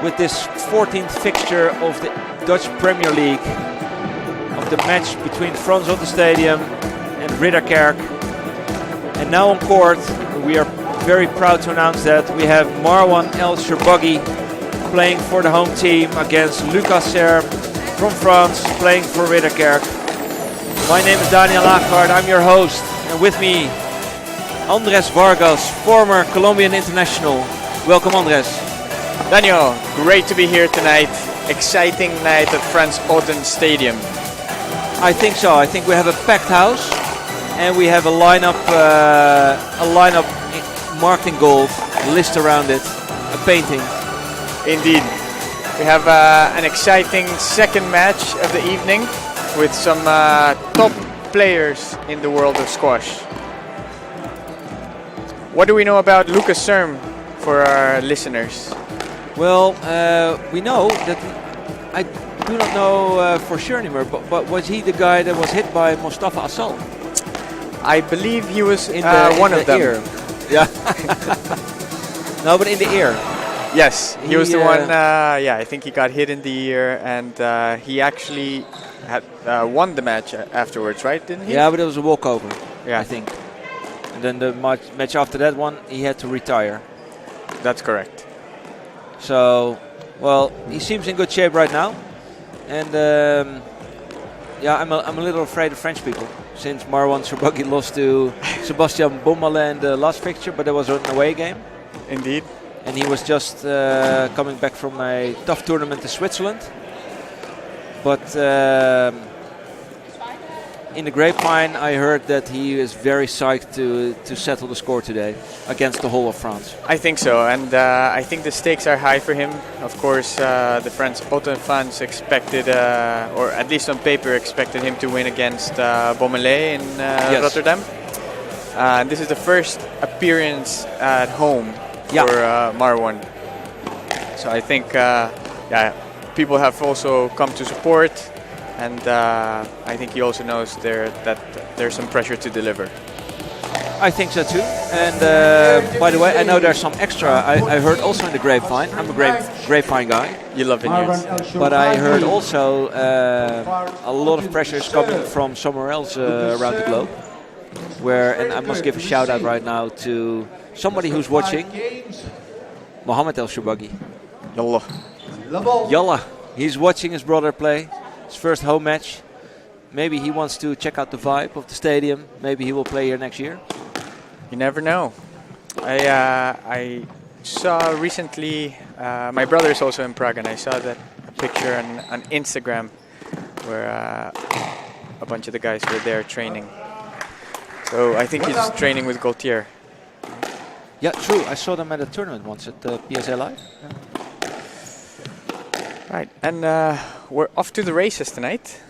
with this 14th fixture of the Dutch Premier League, of the match between Frans Otten Stadium and Ridderkerk. And now on court, we are very proud to announce that we have Marwan ElShorbagy playing for the home team against Lucas Serme from France playing for Ridderkerk. My name is Daniel Laaggaard, I'm your host, and with me Andres Vargas, former Colombian international. Welcome Andres. Daniel, great to be here tonight. Exciting night at Frans Otten Stadium. I think so. I think we have a packed house, and we have a lineup marked in gold, a list around it, a painting. Indeed. We have an exciting second match of the evening with some top players in the world of squash. What do we know about Lucas Serme for our listeners? Well, we know that, I do not know for sure anymore, but was he the guy that was hit by Mustafa Assal? I believe he was in one of them. Ear. Yeah. No, but in the ear. Yes, he was the one. Yeah, I think he got hit in the ear, and he actually had won the match afterwards, right? Didn't he? Yeah, but it was a walkover. Yeah, I think. And then the match after that one, he had to retire. That's correct. So Well, he seems in good shape right now. And yeah, I'm a little afraid of French people. Since Marwan ElShorbagy lost to Sebastian Bommele in the last fixture, but there was an away game. Indeed. And he was just coming back from a tough tournament in Switzerland. But in the grapevine, I heard that he is very psyched to settle the score today against the whole of France. I think so, and I think the stakes are high for him. Of course, the Frans Otten fans expected, or at least on paper, expected him to win against Bommele in Yes. Rotterdam. And this is the first appearance at home for Marwan. So I think, yeah, people have also come to support. And I think he also knows that there's some pressure to deliver. I think so too. And by the way, I know there's some extra. I heard also in the grapevine. I'm a grapevine guy. You love vineyards. But I heard also a lot of pressure is coming from somewhere else around the globe. And I must give a shout out right now to somebody who's watching. Mohammed ElShorbagy. Yallah. Yallah. He's watching his brother play. His first home match. Maybe he wants to check out the vibe of the stadium. Maybe he will play here next year. You never know. I saw recently, my brother is also in Prague, and I saw that picture on Instagram where a bunch of the guys were there training. So I think he's training with Gaultier. Yeah, true. I saw them at a tournament once at the PSA Live. Yeah. Right, and we're off to the races tonight.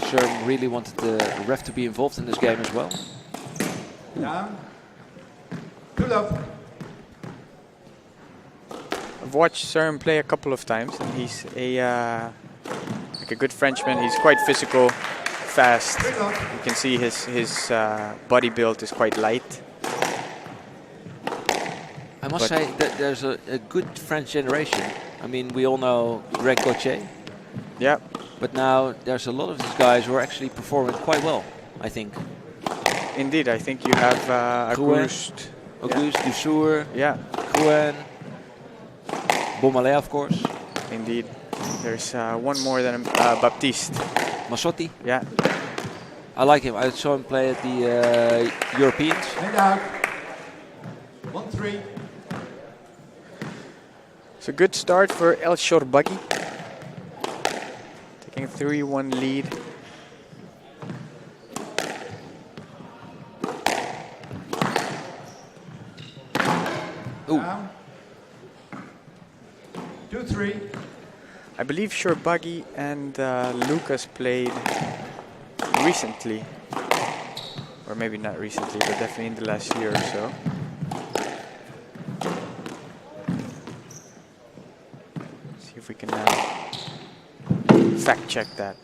Serme really wanted the ref to be involved in this game as well. Down. Pull up. I've watched Serme play a couple of times, and he's like a good Frenchman. He's quite physical, fast. You can see his body build is quite light. I must say that there's a good French generation. I mean, we all know Greg Gauthier. Yeah. But now there's a lot of these guys who are actually performing quite well, I think. Indeed, I think you have Auguste, Dusour, yeah, Rouen, Bommele, of course. Indeed. There's one more than Baptiste. Massotti. Yeah. I like him. I saw him play at the Europeans. And out. 1-3. It's a good start for ElShorbagy. Taking a 3-1 lead. Ooh. 2-3. I believe ElShorbagy and Lucas played recently. Or maybe not recently, but definitely in the last year or so. See if we can fact check that.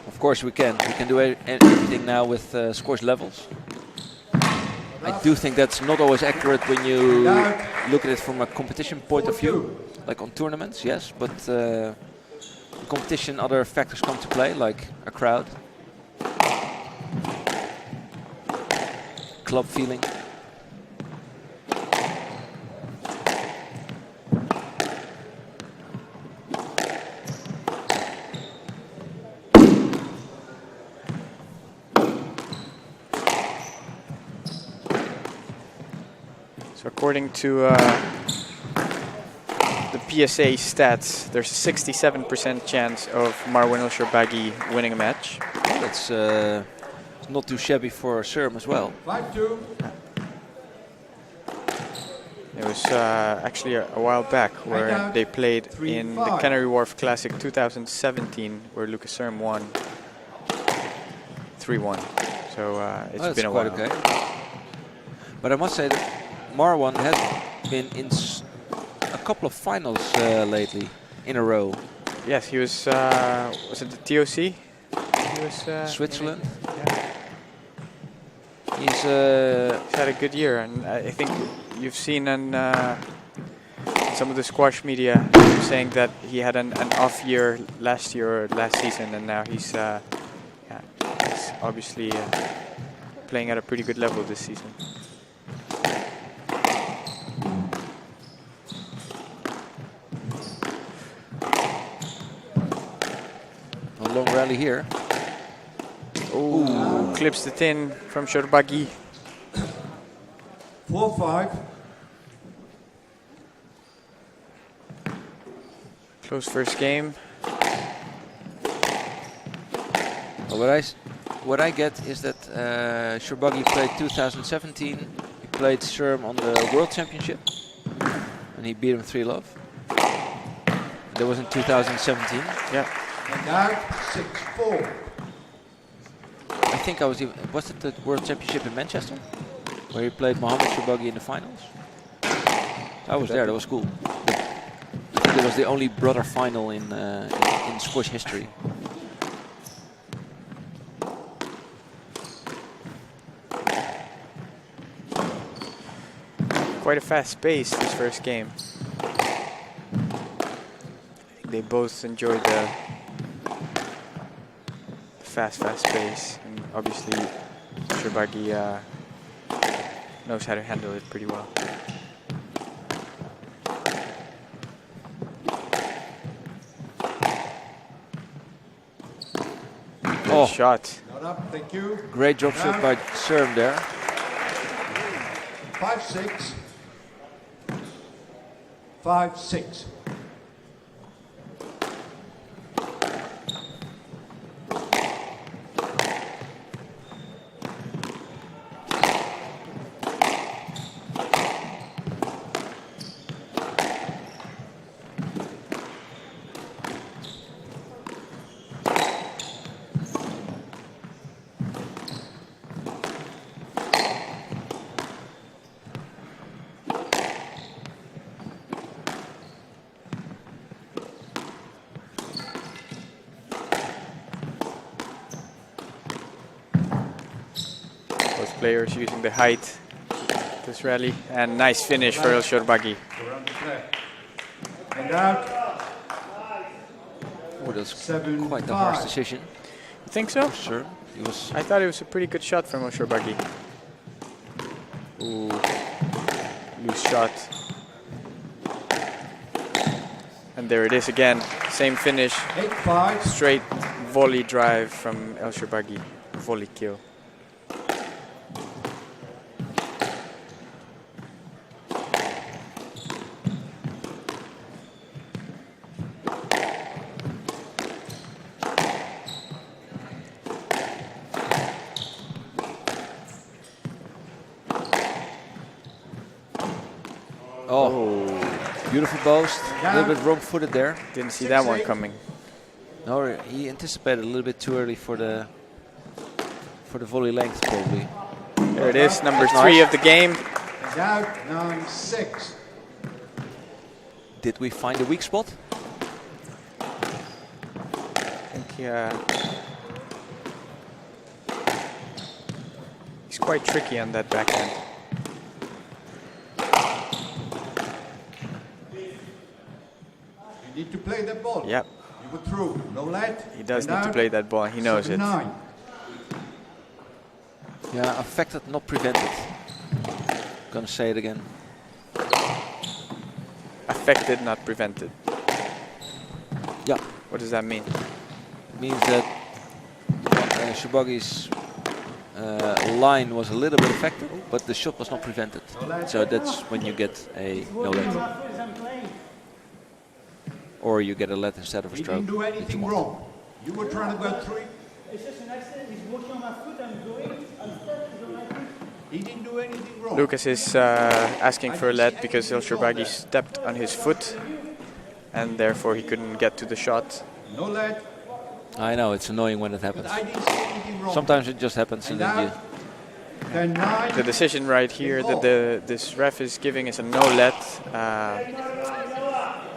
Of course we can. We can do everything now with scores levels. I do think that's not always accurate when you look at it from a competition point of view. Like on tournaments, yes, but in competition other factors come to play, like a crowd, club feeling. So according to the PSA stats, there's a 67% chance of Marwan ElShorbagy winning a match. Well, that's not too shabby for Serme as well. 5-2. It was actually a while back where they played in the Canary Wharf Classic 2017, where Lucas Serme won 3-1. So it's been a while. Okay. But I must say that Marwan has been in a couple of finals lately in a row. Yes, he was it the TOC? He was Switzerland. Yeah. He's had a good year, and I think you've seen on some of the squash media saying that he had an off year last year or last season, and now he's obviously playing at a pretty good level this season. A long rally here. Ooh, clips it in from ElShorbagy. 4-5. Close first game. What I get is that ElShorbagy played 2017. He played Serme on the World Championship, and he beat him 3-love. That was in 2017. Yeah. And now 6-4. I think was it the World Championship in Manchester, where he played Mohammed ElShorbagy in the finals? I was there. That was cool. I think it was the only brother final in squash history. Quite a fast pace this first game. They both enjoyed the fast pace, and obviously ElShorbagy knows how to handle it pretty well. Good shot. Not up, thank you. Great drop shot by Serme there. 5-6. 5-6. Players using the height this rally, and nice finish for ElShorbagy. And out. Oh, that's 7-5. quite a harsh decision. You think so? Sure. It was. I thought it was a pretty good shot from ElShorbagy. Ooh, loose shot. And there it is again. Same finish. 8-5. Straight volley drive from ElShorbagy. Volley kill. Beautiful boast, a little bit wrong-footed there. Didn't see that one coming. No, he anticipated a little bit too early for the volley length, probably. There it is, number 3 of the game. And out 9-6. Did we find a weak spot? I think he's quite tricky on that backhand. You need to play that ball. Yep. You were through. No let. He does And need to out. play that ball. He knows it. 7-9. Yeah, affected, not prevented. Gonna say it again. Affected, not prevented. Yeah. What does that mean? It means that ElShorbagy's line was a little bit affected, but the shot was not prevented. So that's when you get a no let. Or you get a let instead of a He stroke. didn't do anything wrong. You were trying to go through. It's just an accident. He's walking on my foot. I'm going. I'm stepping on my foot. He didn't do anything wrong. Lucas is asking for a let because ElShorbagy stepped on his foot and therefore he couldn't get to the shot. No let. I know, it's annoying when it happens. But I didn't see anything wrong. Sometimes it just happens and then you... Then 9. The decision right here that this ref is giving is a no let,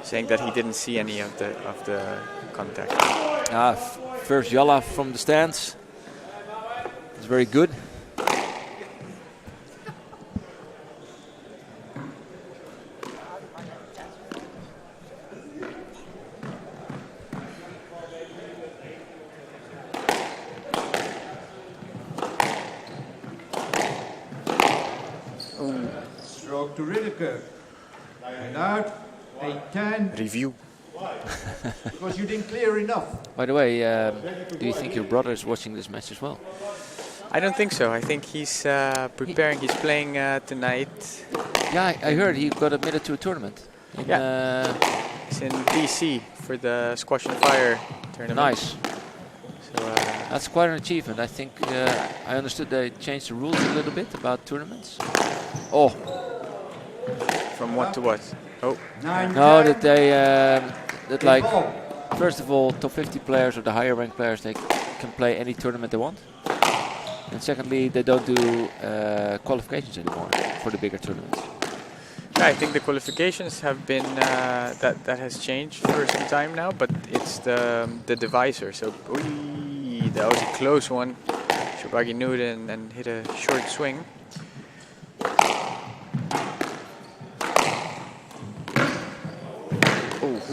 saying that he didn't see any of the contact. First Yalla from the stands. It's very good. Stroke to Ridderkerk. And out. A 10. Review. Because you didn't clear enough. By the way, do you think your brother is watching this match as well? I don't think so. I think he's preparing. He's playing tonight. Yeah, I heard he got admitted to a tournament. In, He's in DC for the Squash and Fire tournament. Nice. So, that's quite an achievement. I think I understood they changed the rules a little bit about tournaments. Oh. From what to what? Oh. No, that they that like first of all, top 50 players or the higher ranked players, they can play any tournament they want. And secondly, they don't do qualifications anymore for the bigger tournaments. Yeah, I think the qualifications have been that has changed for some time now, but it's the divisor. So that was a close one. ElShorbagy knew it and hit a short swing.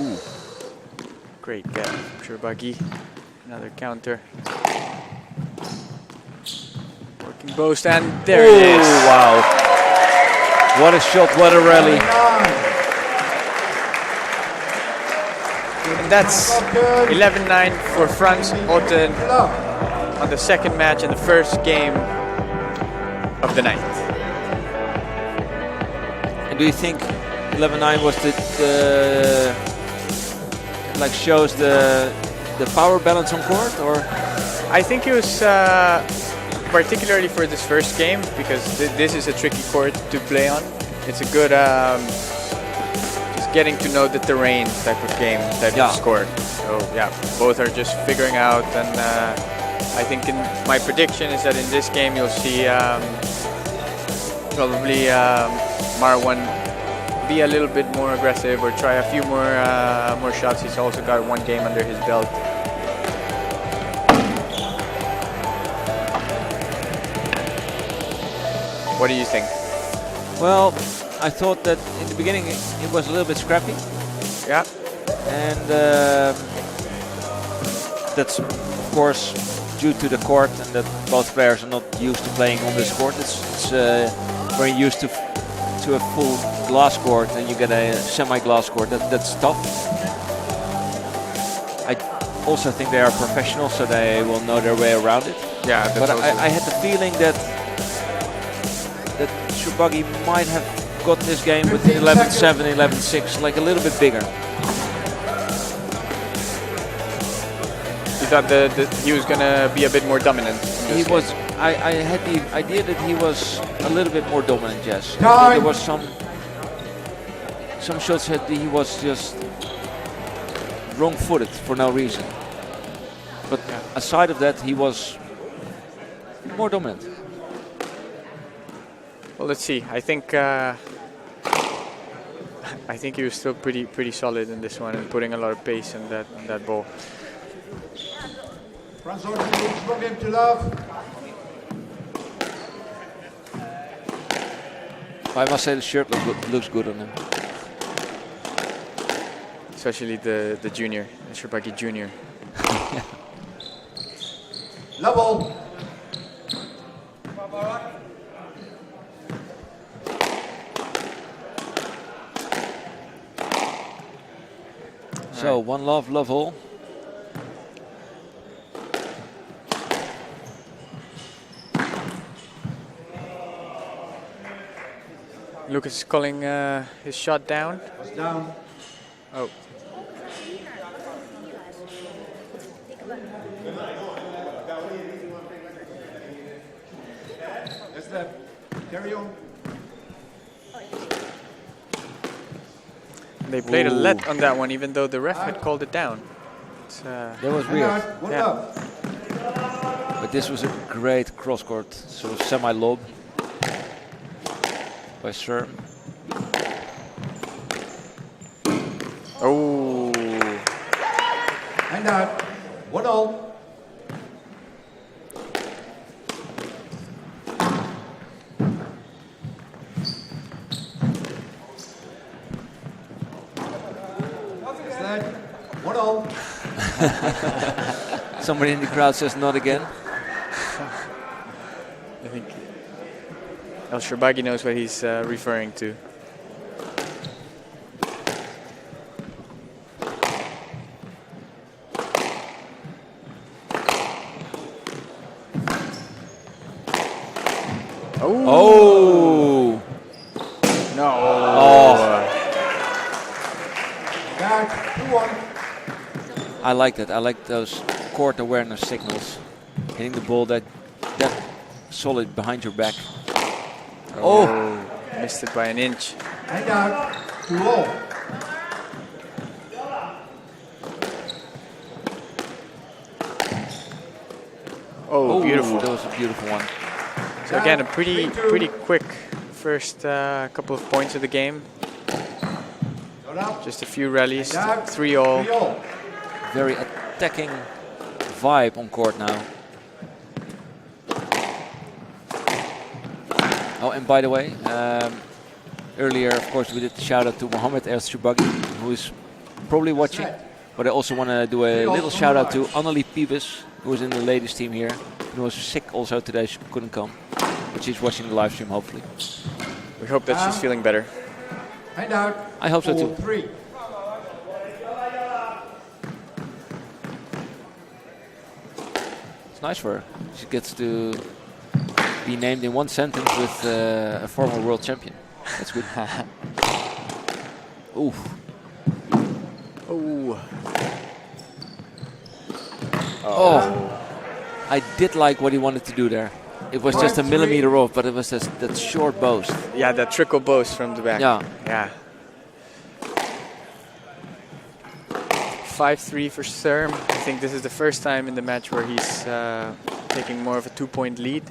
Oh, great get, ElShorbagy. Another counter. Working both, and there it is. Wow. What a shot, what a rally. And that's 11-9 for Frans Otten on the second match and the first game of the night. And do you think 11-9 was the like shows the power balance on court, or? I think it was particularly for this first game, because this is a tricky court to play on. It's a good just getting to know the terrain type of game, type of score. So yeah, both are just figuring out, and I think my prediction is that in this game you'll see probably Marwan be a little bit more aggressive or try a few more shots. He's also got one game under his belt. What do you think? Well, I thought that in the beginning it was a little bit scrappy. Yeah. And that's of course due to the court, and that both players are not used to playing on this court. It's very used to a full glass court, and you get a semi-glass court. That's tough. I also think they are professionals, so they will know their way around it. Yeah, but I had the feeling that ElShorbagy might have got this game with 11-7, 11-6, like a little bit bigger. You thought that he was going to be a bit more dominant? He was. I had the idea that he was a little bit more dominant, yes. There was some shots that he was just wrong-footed for no reason. But aside of that, he was more dominant. Well, let's see. I think he was still pretty solid in this one and putting a lot of pace in that ball. Frans Otten looks from him to love. I must say the shirt looks good on him. Especially the junior, ElShorbagy junior. Level. So, one love all. Lucas is calling his shot down. Was down. Oh. That's that. Carry on. They played a let on that one, even though the ref had called it down. That was weird. Yeah. But this was a great cross-court, sort of semi-lob by Serme. Oh. And out. 1-0. Somebody in the crowd says not again. I think ElShorbagy knows what he's referring to. Oh! No. Oh! Guard, 2-1. I like that. I like those court awareness signals. Hitting the ball that solid behind your back. Oh! Missed it by an inch. And out, 2-all. Oh, beautiful. That was a beautiful one. So again, a pretty quick first couple of points of the game. Just a few rallies, 3-all. Very attacking vibe on court now. Oh, and by the way, earlier, of course, we did the shout out to Mohammed ElShorbagy, who is probably watching. But I also want to do a little shout out to Annelie Piebes, who is in the ladies team here, who was sick also today. She couldn't come, but she's watching the live stream, hopefully. We hope that she's feeling better. And out. I hope so too. 4-3. It's nice for her. She gets to be named in one sentence with a former world champion. That's good. Ooh. Oh. Oh. I did like what he wanted to do there. It was just a millimeter off, but it was just that short boast. Yeah, that trickle boast from the back. Yeah. Yeah. 5-3 for Serme. I think this is the first time in the match where he's taking more of a 2-point lead.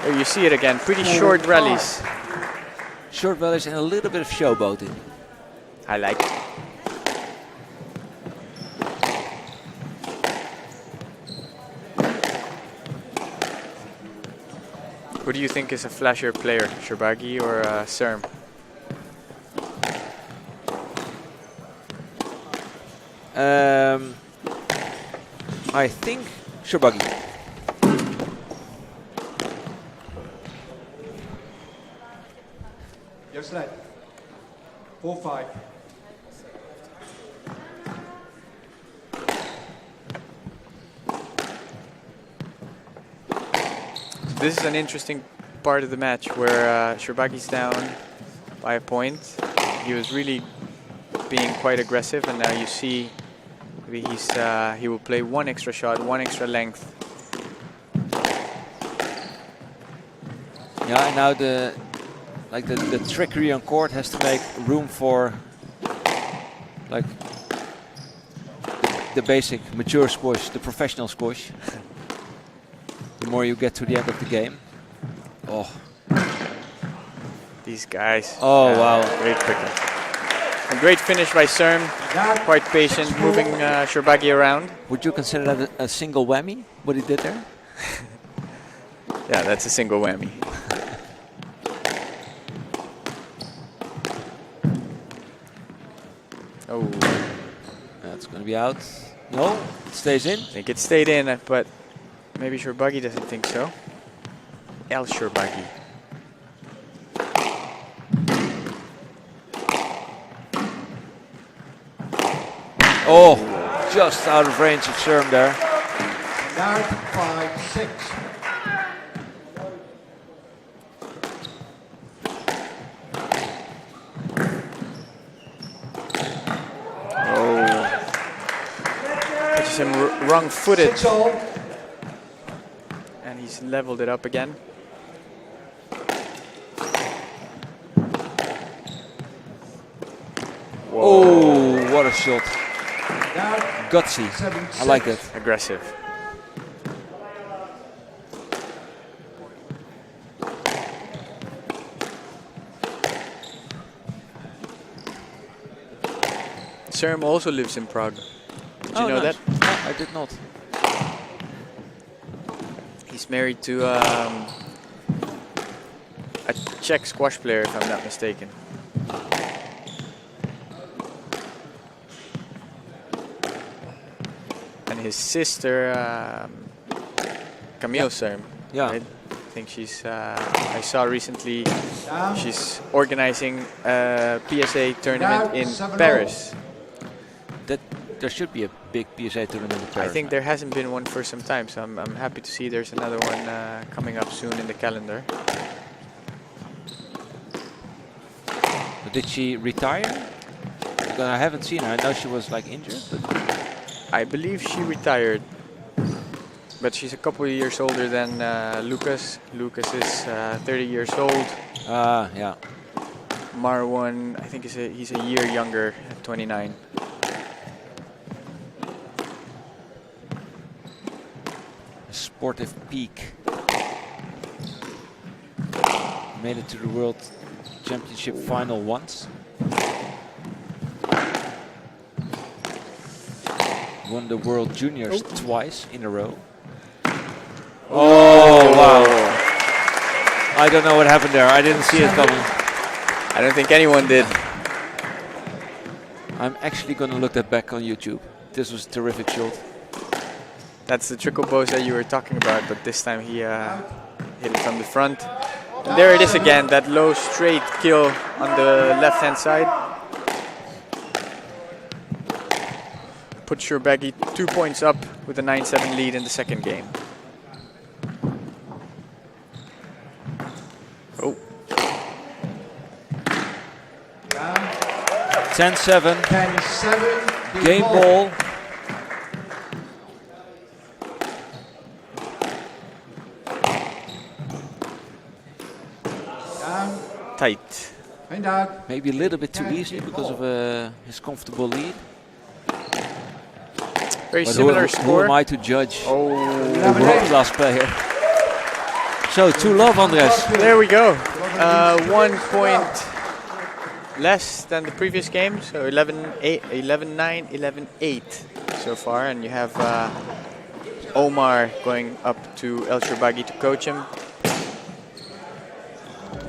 There you see it again. Pretty short rallies. Short rallies and a little bit of showboating. I like it. Who do you think is a flashier player, ElShorbagy or Serme? I think ElShorbagy. Just like 4-5. This is an interesting part of the match where ElShorbagy's down by a point. He was really being quite aggressive, and now you see maybe he will play one extra shot, one extra length. Yeah, and now the trickery on court has to make room for like the basic mature squash, the professional squash. The more you get to the end of the game. Oh. These guys. Oh, wow. Great picker. A great finish by Serme. Quite patient, moving ElShorbagy around. Would you consider that a single whammy, what he did there? Yeah, that's a single whammy. Oh. That's going to be out. No, it stays in. I think it stayed in, but maybe ElShorbagy doesn't think so. ElShorbagy. Oh, just out of range of Serme there. Now 5-6. Pitches him wrong-footed. 6-all. And he's leveled it up again. Oh, what a shot. Now Gutsy. 7-6. I like that. Aggressive. Serme also lives in Prague. Did you know nice. that? No, I did not. He's married to a Czech squash player, if I'm not mistaken. And his sister Camille Serme. Yeah. Right? I think she's. I saw recently she's organizing a PSA tournament in Paris. There should be a big PSA tournament in Paris. I think there hasn't been one for some time, so I'm happy to see there's another one coming up soon in the calendar. But did she retire? Because I haven't seen her. I know she was like injured, but I believe she retired. But she's a couple of years older than Lucas. Lucas is 30 years old. yeah. Marwan, I think he's a year younger, at 29. Sportive peak. Made it to the World Championship final once. Won the World Juniors twice in a row. Oh, wow. I don't know what happened there. I didn't see it coming. I don't think anyone did. I'm actually going to look that back on YouTube. This was a terrific shot. That's the trickle bows that you were talking about, but this time he hit it from the front. And there it is again, that low straight kill on the left-hand side. Put ElShorbagy 2 points up with a 9-7 lead in the second game. Oh. 10-7. 10-7. Game ball. Tight. Maybe a little bit too easy because of his comfortable lead. Very but similar who score. Am I to judge Oh, the world-class player? So 2-love, Andres. There we go. 1 point less than the previous game. So 11-8, 11-9, 11-8 so far. And you have Omar going up to ElShorbagy to coach him.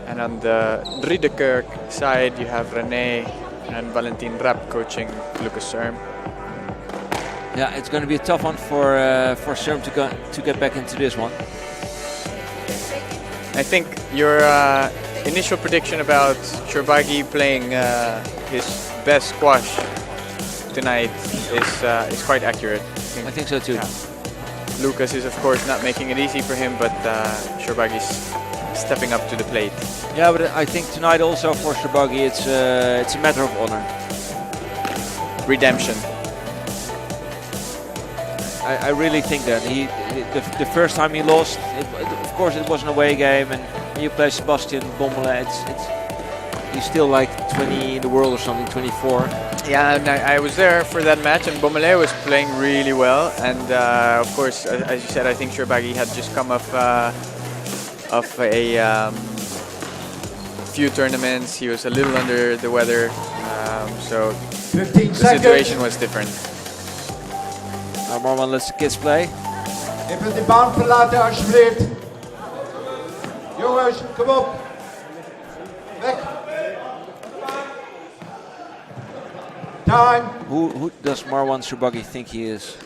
And on the Ridderkerk side, you have Rene and Valentin Rapp coaching Lucas Serme. Yeah, it's going to be a tough one for Serme to get back into this one. I think your initial prediction about ElShorbagy playing his best squash tonight is quite accurate. I think so too. Yeah. Lucas is of course not making it easy for him, but ElShorbagy's stepping up to the plate. Yeah, but I think tonight also for ElShorbagy it's a matter of honor. Redemption. I really think that the first time he lost, of course it was an away game, and when you play Sebastian Bommele, he's still like 20 in the world or something, 24. Yeah, and I was there for that match, and Bommele was playing really well, and of course, as you said, I think ElShorbagy had just come off a few tournaments. He was a little under the weather, so 15 the seconds. situation was different. Marwan lets the kids play. Even de baan verlaten alsjeblieft. Jongens, kom op. Weg. Time. Who does Marwan ElShorbagy think he is?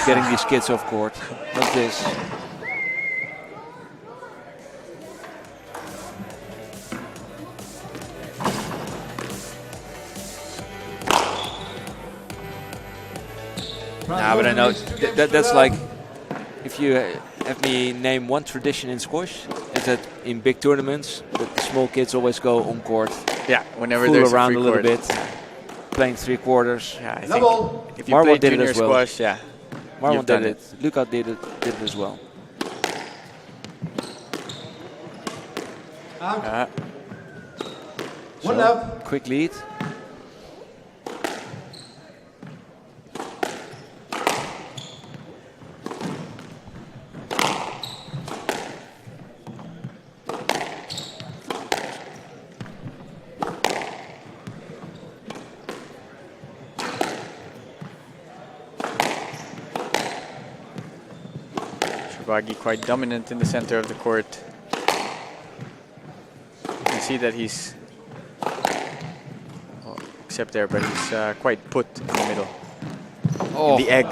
Getting these kids off court. What's this? Nah, but I know that's like, if you have me name one tradition in squash, is that in big tournaments, that the small kids always go on court. Yeah, whenever fool there's around a a little court. bit, playing 3/4. Yeah, I Double. think if you Marwan play did it junior as well. squash, yeah, Marwan you've done did it. Luca did it as well. Out. So, 1-love. quick lead. ElShorbagy quite dominant in the center of the court. You can see that he's, well, except there, but he's quite put in the middle. Oh, In the egg.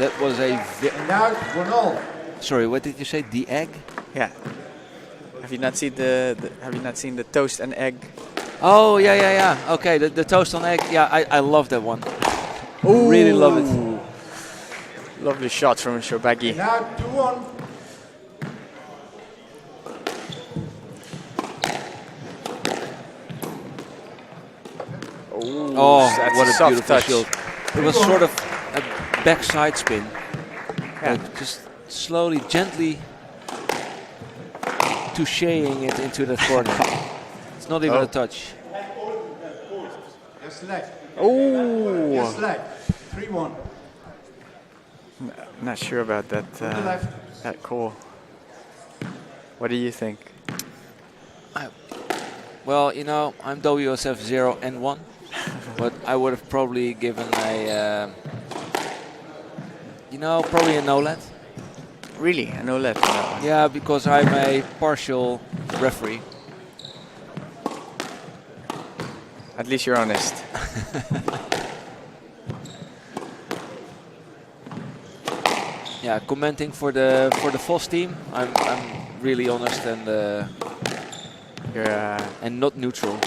that was a. And now 1-0. Sorry, what did you say? The egg? Yeah. Have you not seen Have you not seen the toast and egg? Oh yeah. Okay, the toast on egg. Yeah, I love that one. Ooh. Really love it. Lovely shot from ElShorbagy. Now 2-1. Oh, that's what a soft beautiful touch. shot. It was sort of a backside spin. Yeah. Like just slowly, gently toucheing it into the corner. It's not even a touch. Yes, leg. Oh. Yes, leg. 3-1. Not sure about that. That call. What do you think? Well, you know, I'm WSF 0 and 1, but I would have probably given a, probably a no-let. Really, a no-let on that one? Yeah, because I'm a partial referee. At least you're honest. Yeah, commenting for the Vos team, I'm really honest and You're and not neutral.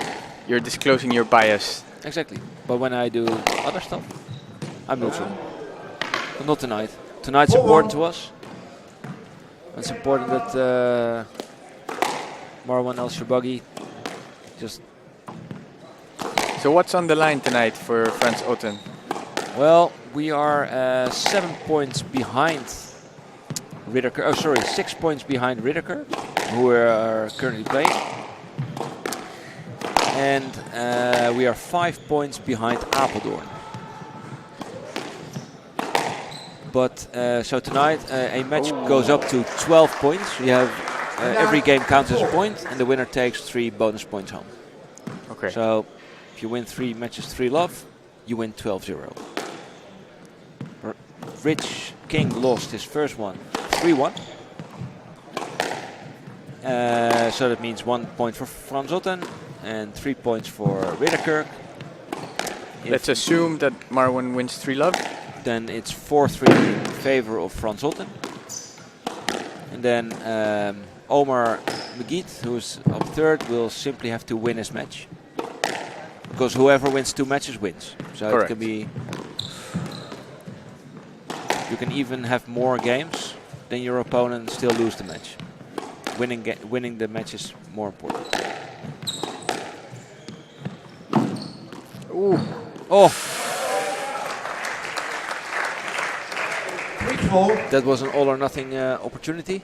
you're disclosing your bias. Exactly. But when I do other stuff, I'm neutral. But not tonight. Tonight's important to us. It's important that Marwan ElShorbagy just. So what's on the line tonight for Frans Otten? Well, we are 7 points behind Ridderkerk. Oh, sorry, 6 points behind Ridderkerk, who are currently playing. And we are 5 points behind Apeldoorn. But so tonight a match goes up to 12 points. We have every game counts as a point, and the winner takes 3 bonus points home. Okay. So if you win 3 matches 3-love, you win 12-0. Rich King lost his first one 3-1. So that means 1 point for Frans Otten and 3 points for Ridderkerk. Let's assume that Marwan wins 3-love. Then it's 4-3 in favor of Frans Otten. And then Omar Meguid, who's up third, will simply have to win his match. Because whoever wins 2 matches wins. So Correct. it can be. You can even have more games than your opponent and still lose the match. Winning the match is more important. Ooh. Oh! 3-4. That was an all or nothing opportunity.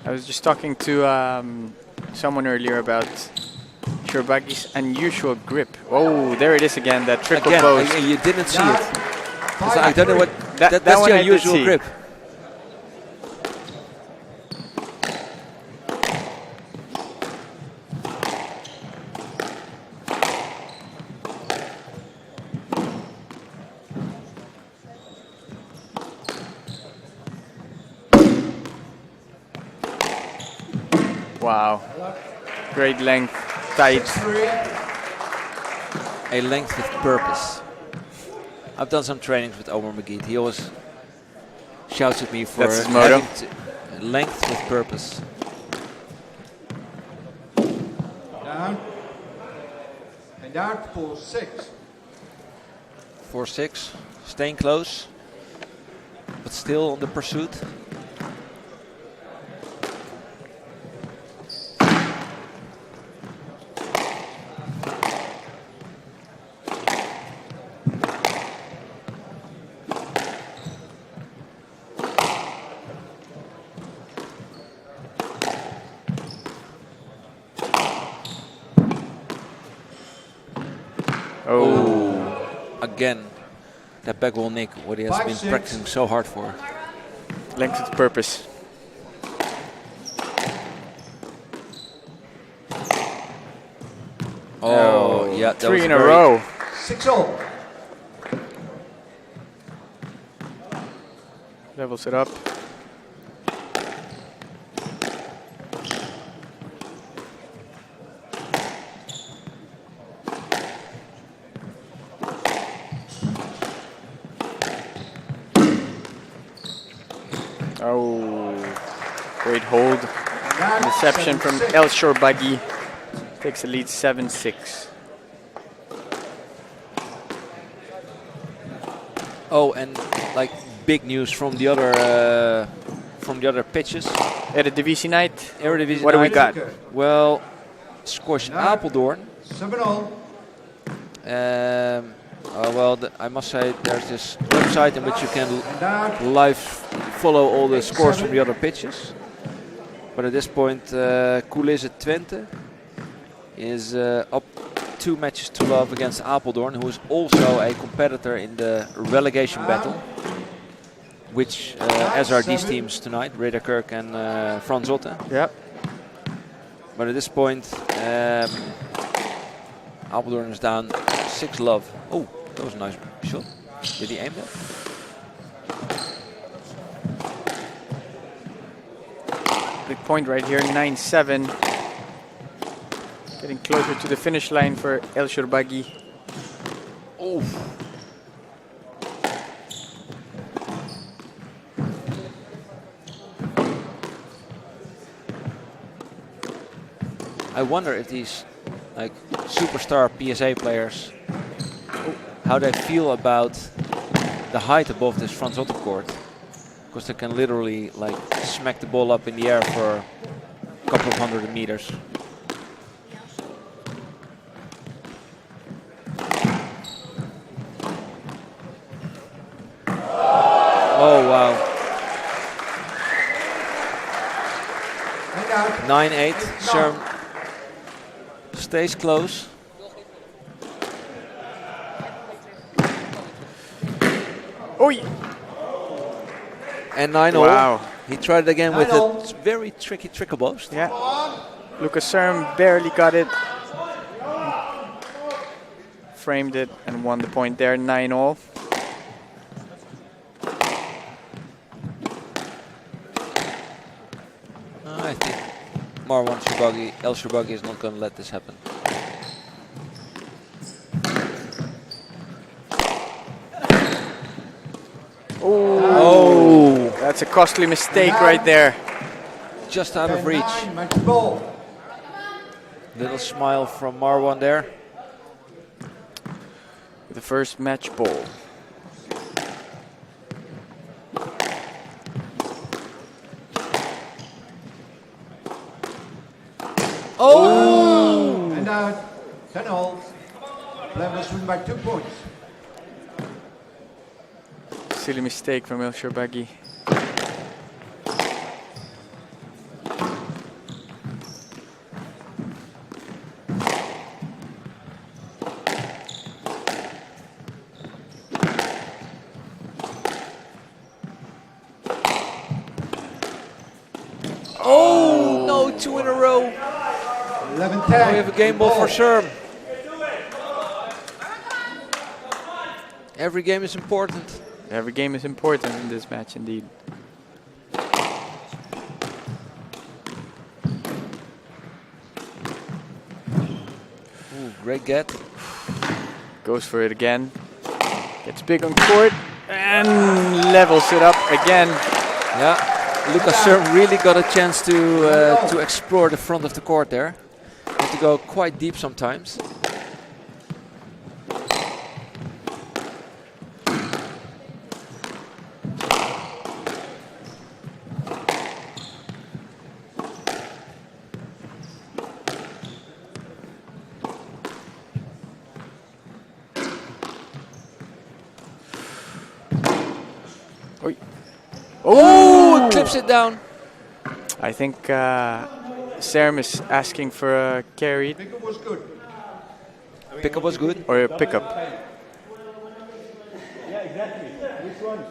I was just talking to someone earlier about ElShorbagy's unusual grip. Oh, there it is again, that triple Again, post. you didn't see it. So I don't know what. That That's one the I did unusual see. grip. Wow. Great length, tight. A length with purpose. I've done some trainings with Omar Meguid. He always shouts at me for That's his motto. length with purpose. Down. And down for 6. 4-6, staying close, but still on the pursuit. Again, that back wall nick, what he has been practicing so hard for. Length with purpose. Oh, yeah, that 3 was in a very row. 6-all. Levels it up. Oh, great hold. Reception from ElShorbagy. Takes the lead 7-6. Oh, and like big news from the other pitches. Eredivisie night. Eredivisie What do we night. got? Well, scores in Apeldoorn. 7-0. Well, I must say there's this website in which you can live follow all the scores from the other pitches. But at this point, Coulisse Twente is up 2 matches to love against Apeldoorn, who is also a competitor in the relegation battle, which as are these teams tonight, Ridderkerk and Frans Otten. Yep. But at this point, Apeldoorn is down 6 love. Oh, that was a nice shot. Did he aim that? Big point right here, 9-7. Getting closer to the finish line for ElShorbagy. Oh. I wonder if these like superstar PSA players, how they feel about the height above this Frans Otten court, because they can literally like smack the ball up in the air for a couple of 100 meters. Oh wow. 9-8. Serme stays close. Oh, and 9-0. Wow. He tried it again with a very tricky trickle post. Yeah. Lucas Serme barely got it. Framed it and won the point there, 9-all. I think Marwan ElShorbagy is not going to let this happen. Oh, that's a costly mistake right there. Just out of reach. Little smile from Marwan there. The first match ball. Oh! And out. 10-all. Levels win by 2 points. Silly mistake from ElShorbagy. Oh, no, 2 in a row. 11-10. We have a game ball for Serme. Every game is important. Every game is important in this match, indeed. Ooh, great get. Goes for it again. Gets big on court and levels it up again. Yeah. Lucas Serme really got a chance to explore the front of the court there. Had to go quite deep sometimes. Oh, it clips it down. I think Serme is asking for a carry. Pickup was good. Pickup was good. Or a pickup. Yeah, exactly. Which one?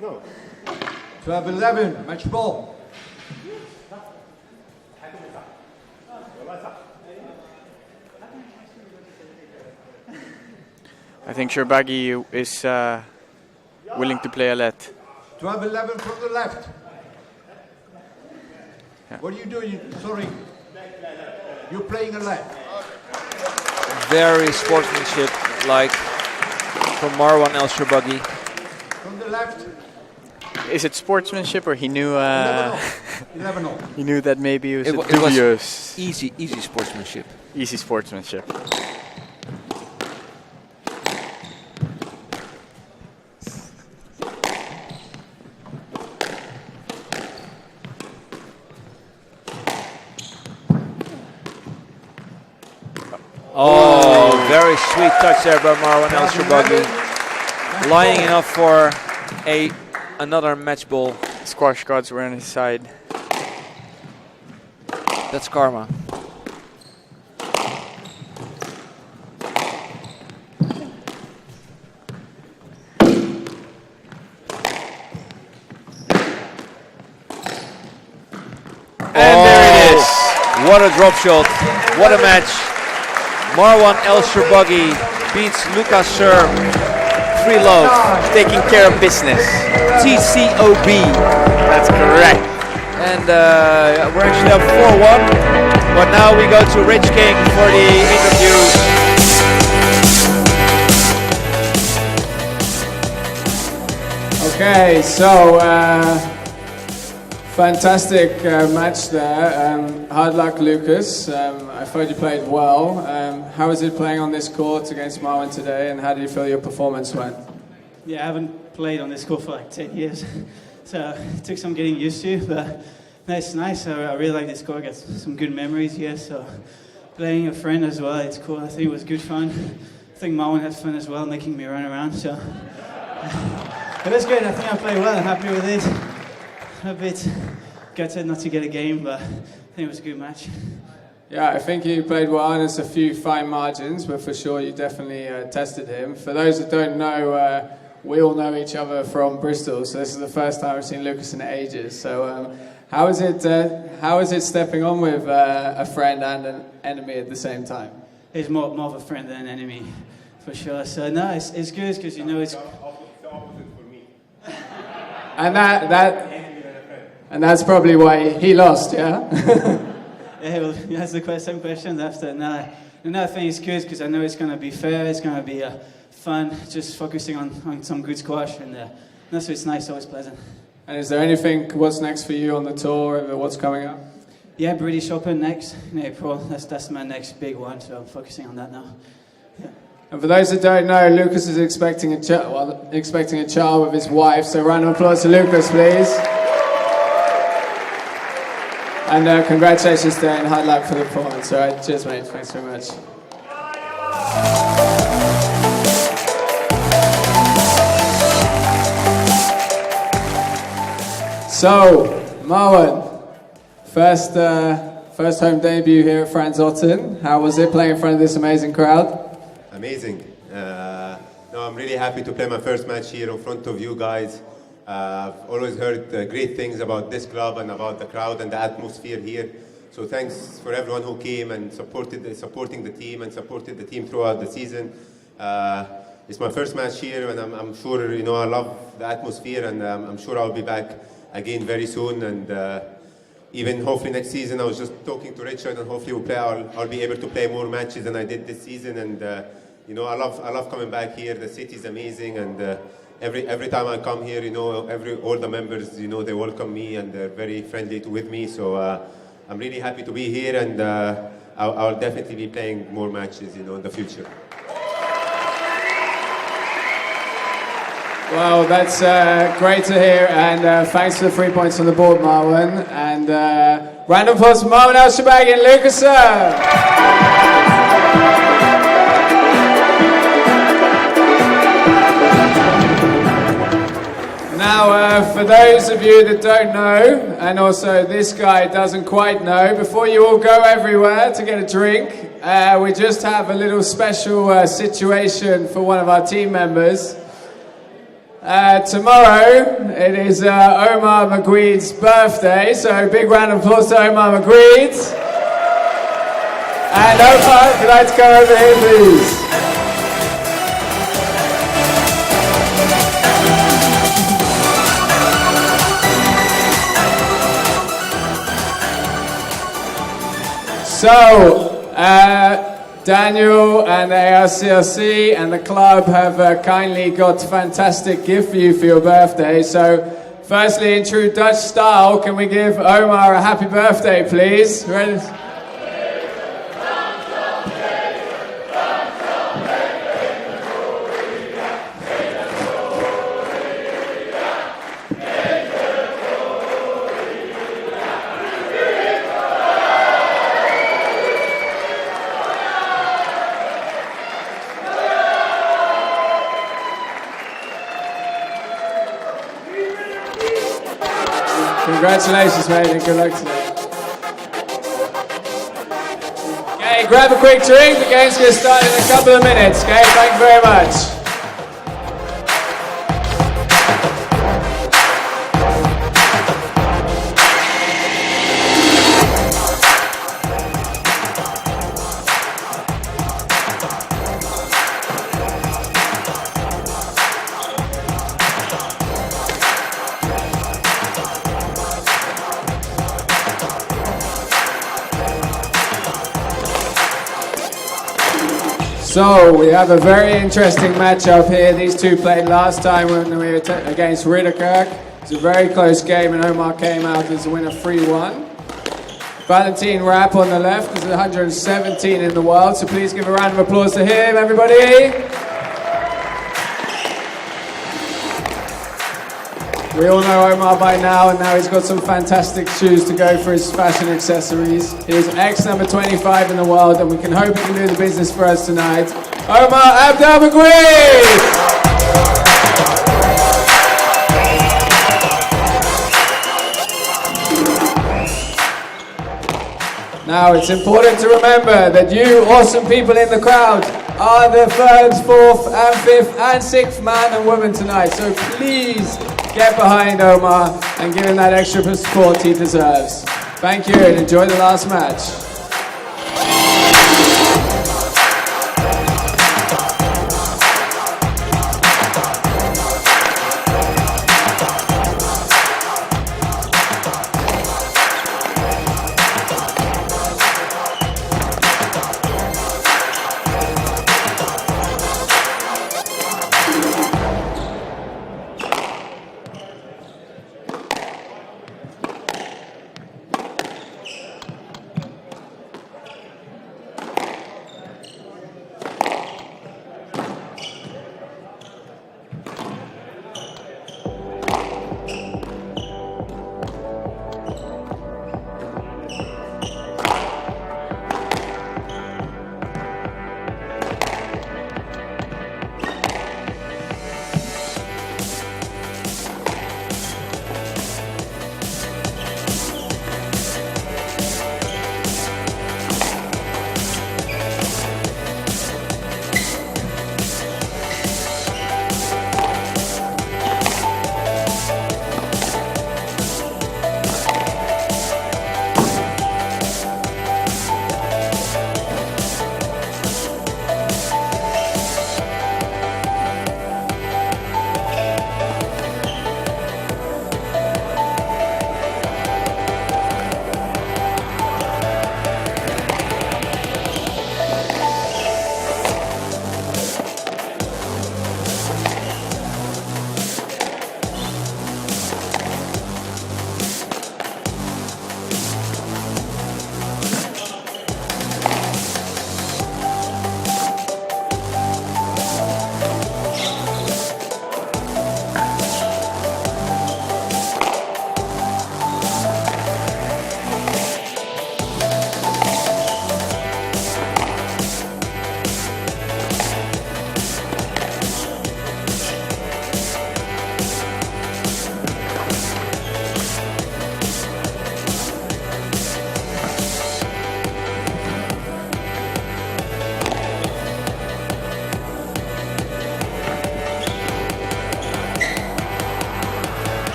No. 12-11. Match ball. I think ElShorbagy is willing to play a let. 12-11 from the left. Yeah. What are you doing? Sorry. You're playing a left. Very sportsmanship like from Marwan ElShorbagy. From the left. is it sportsmanship, or he knew? You never know. He knew that maybe it was It dubious. was easy sportsmanship. Easy sportsmanship. Oh, very sweet touch there by Marwan ElShorbagy. Lying enough for another match ball. Squash gods were on his side. That's karma. And there it is. What a drop shot. What a match. Marwan ElShorbagy beats Lucas Serme. 3-love. Taking care of business. TCOB. That's correct. And we're actually up 4-1. But now we go to Rich King for the interview. Okay, so fantastic match there. Hard luck, Lucas. I thought you played well. How was it playing on this court against Marwan today, and how do you feel your performance went? Yeah, I haven't played on this court for like 10 years, so it took some getting used to, but that's nice. I really like this court, got some good memories here, so playing a friend as well, it's cool. I think it was good fun. I think Marwan had fun as well, making me run around, so. But that's good, I think I played well, I'm happy with it. A bit gutted not to get a game, but I think it was a good match. Yeah, I think you played well, and it's a few fine margins, but for sure you definitely tested him. For those that don't know, we all know each other from Bristol, so this is the first time I've seen Lucas in ages. So how is it stepping on with a friend and an enemy at the same time? He's more of a friend than an enemy, for sure. So no, it's good, because you know it's... And that's probably why he lost, yeah? Yeah, well, that's the same question after. No, I think it's good, because I know it's going to be fair, it's going to be fun, just focusing on some good squash, and that's why it's nice, always pleasant. And is there anything, what's next for you on the tour, what's coming up? Yeah, British Open next in April, that's my next big one, so I'm focusing on that now. Yeah. And for those that don't know, Lucas is expecting a child with his wife, so round of applause to Lucas, please. And congratulations to and hard luck for the performance. All right, cheers, mate. Thanks very much. So, Marwan, first home debut here at Frans Otten. How was it playing in front of this amazing crowd? Amazing. No, I'm really happy to play my first match here in front of you guys. I've always heard great things about this club and about the crowd and the atmosphere here. So thanks for everyone who came and supporting the team and supported the team throughout the season. It's my first match here, and I'm sure I love the atmosphere, and I'm sure I'll be back again very soon. And even hopefully next season, I was just talking to Richard, and hopefully I'll be able to play more matches than I did this season. And I love coming back here. The city's amazing, and every time I come here, all the members, they welcome me and they're very friendly with me. So I'm really happy to be here, and I'll definitely be playing more matches, in the future. Well, that's great to hear, and thanks for the 3 points on the board, Marwan. And round of applause for Marwan ElShorbagy and Lucas. Now, for those of you that don't know, and also this guy doesn't quite know, before you all go everywhere to get a drink, we just have a little special situation for one of our team members. Tomorrow, it is Omar Meguid's birthday, so big round of applause to Omar Meguid. And Omar, if you'd like to come over here, please. So, Daniel and the ASRC and the club have kindly got a fantastic gift for you for your birthday. So, Firstly, in true Dutch style, can we give Omar a happy birthday, please? Ready? Congratulations, mate, and good luck today. Okay, grab a quick drink. The game's going to start in a couple of minutes. Okay, thank you very much. So we have a very interesting matchup here. These two played last time when we were against Ridderkerk. It's a very close game and Omar came out as a winner 3-1. Valentin Rapp on the left is 117 in the world, so please give a round of applause to him, everybody. We all know Omar by now, and now he's got some fantastic shoes to go for his fashion accessories. He's ex number 25 in the world, and we can hope he can do the business for us tonight. Omar Abdel Meguid! Now, it's important to remember that you awesome people in the crowd are the third, fourth, and fifth, and sixth man and woman tonight, so please get behind Omar and give him that extra support he deserves. Thank you and enjoy the last match.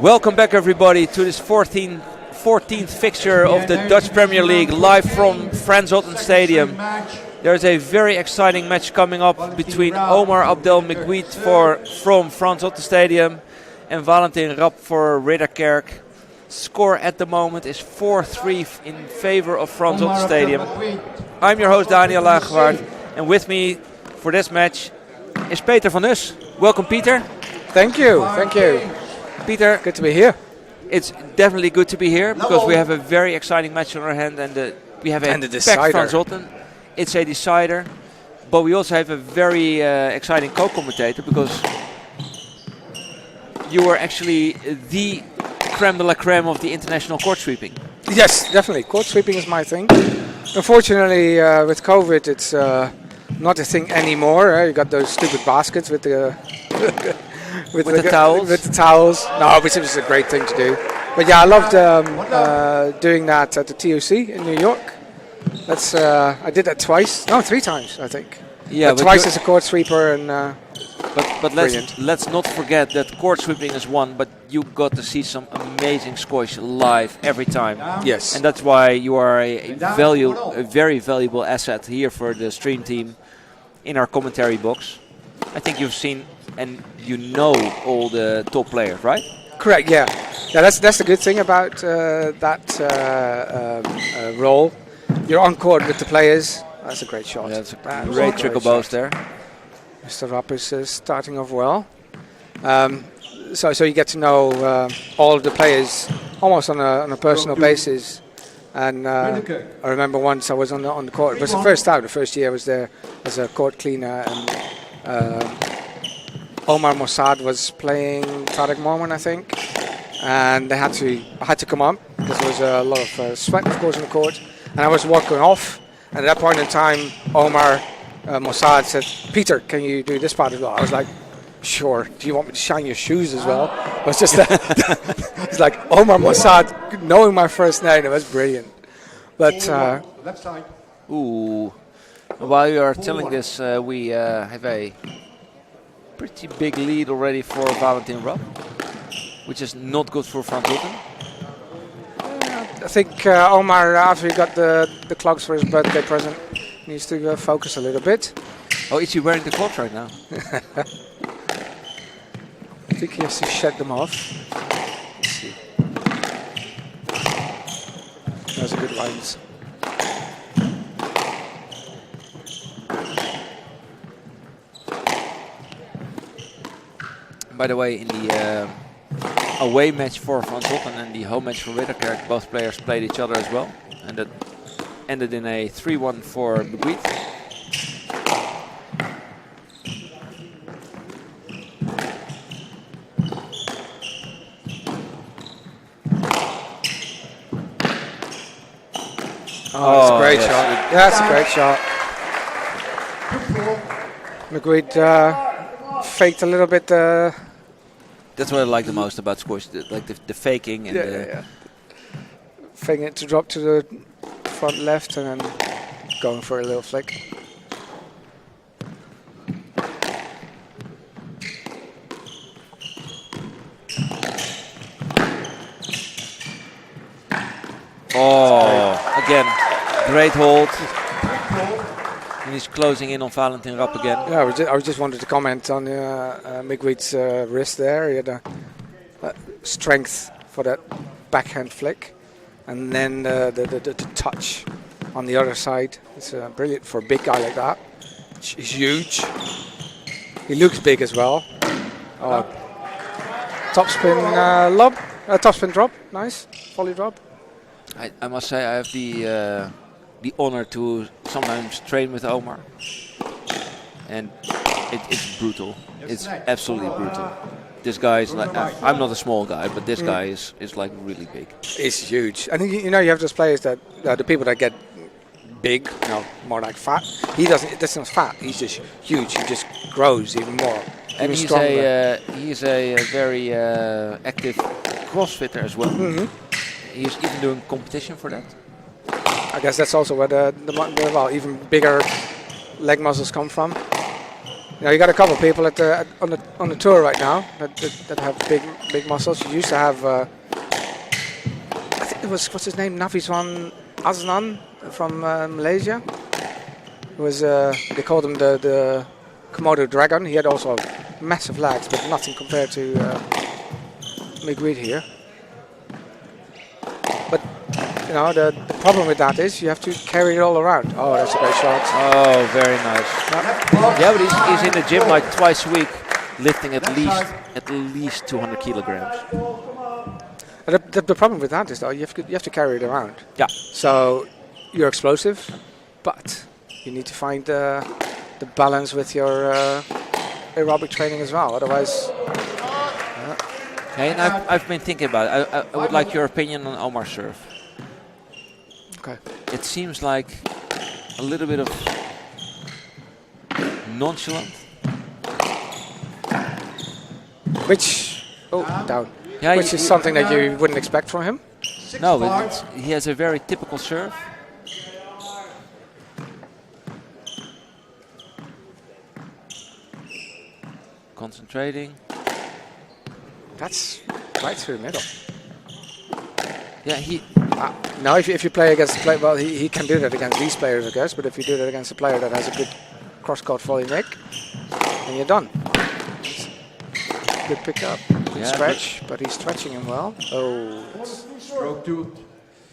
Welcome back, everybody, to this 14th fixture of the Dutch Premier League, live from Frans Otten Stadium. There's a very exciting match coming up between Omar Abdel Meguid from Frans Otten Stadium and Valentin Rapp for Ridderkerk. Score at the moment is 4-3 in favor of Frans Otten Stadium. I'm your host Daniel Lagerwaard, and with me for this match is Peter van Us. Welcome, Peter. Thank you. Peter, good to be here. It's definitely good to be here because we have a very exciting match on our hand, and we have a packed Frans Otten. It's a decider, but we also have a very exciting co-commentator because you were actually the creme de la creme of the international court sweeping. Yes, definitely. Court sweeping is my thing. Unfortunately, with COVID, it's not a thing anymore. You got those stupid baskets with the with the towels. With the towels. No, which was a great thing to do. But yeah, I loved doing that at the TOC in New York. That's I did that twice. No, 3 times, I think. Yeah, but twice as a court sweeper and. But let's not forget that court sweeping is one, but you got to see some amazing squash live every time. Yes. And that's why you are a very valuable asset here for the stream team in our commentary box. I think you've seen and you know all the top players, right? Correct, yeah. Yeah, that's the good thing about that role. You're on court with the players. That's a great shot. Yeah, that's a great trickle boast there. Mr. Rapp is starting off well. So you get to know all of the players almost on a personal basis. And I remember once I was on the court. It was the first time, the first year I was there as a court cleaner. And Omar Mossad was playing Tarek Mormon, I think. And I had to come on because there was a lot of sweat, of course, on the court. And I was walking off. And at that point in time, Omar Mossad said, "Peter, can you do this part as well?" I was like, "Sure. Do you want me to shine your shoes as well?" It was just it's like Omar Mossad knowing my first name. It was brilliant. But left side. Ooh. While you are telling this, we have a pretty big lead already for Valentin Rapp, which is not good for Frans Otten. I think Omar, after he got the clogs for his birthday present, needs to focus a little bit. Oh, is he wearing the clogs right now? I think he has to shed them off. Let's see. Those are good lines. By the way, in the away match for Frans Otten and the home match for Ridderkerk, both players played each other as well, and that ended in a 3-1 for Meguid. Oh, that's a great shot. Yeah, that's a great shot. Meguid faked a little bit. That's what I like the most about squash, like the faking and faking it to drop to the front left and then going for a little flick. Oh, again, great hold. And he's closing in on Valentin Rapp again. Yeah, I just wanted to comment on Meguid's wrist there. He had a strength for that backhand flick. And then the touch on the other side. It's brilliant for a big guy like that. He's huge. He looks big as well. Topspin lob. Topspin drop. Nice. Volley drop. I must say I have the honor to sometimes train with Omar. And it's brutal. It's absolutely brutal. This guy is like, I'm not a small guy, but this guy is like really big. He's huge. I think, you have those players that, the people that get big, more like fat. That's not fat, he's just huge. He just grows even more. And he's a very active crossfitter as well. Mm-hmm. He's even doing competition for that. I guess that's also where the even bigger leg muscles come from. you got a couple of people on the tour right now that have big muscles. You used to have, I think it was, what's his name, Nafiswan Aznan from Malaysia. It was they called him the Komodo Dragon. He had also massive legs, but nothing compared to Meguid here. But the problem with that is you have to carry it all around. Oh, that's a great shot. Oh, very nice. Yeah, but he's in the gym like twice a week, lifting at least 200 kilograms. The problem with that is though you have to carry it around. Yeah. So you're explosive, but you need to find the balance with your aerobic training as well. Otherwise. Okay, and I've been thinking about it. I would like your opinion on Omar's serve. Okay. It seems like a little bit of nonchalant. Which, down. Yeah, which is something that you wouldn't expect from him. No, he has a very typical serve. Concentrating. That's right through the middle. Yeah, he. Now, if you play against a player, well, he can do that against these players, I guess. But if you do that against a player that has a good cross-court volley nick, then you're done. Good pickup, good stretch, but he's stretching him well. Oh, stroke 2.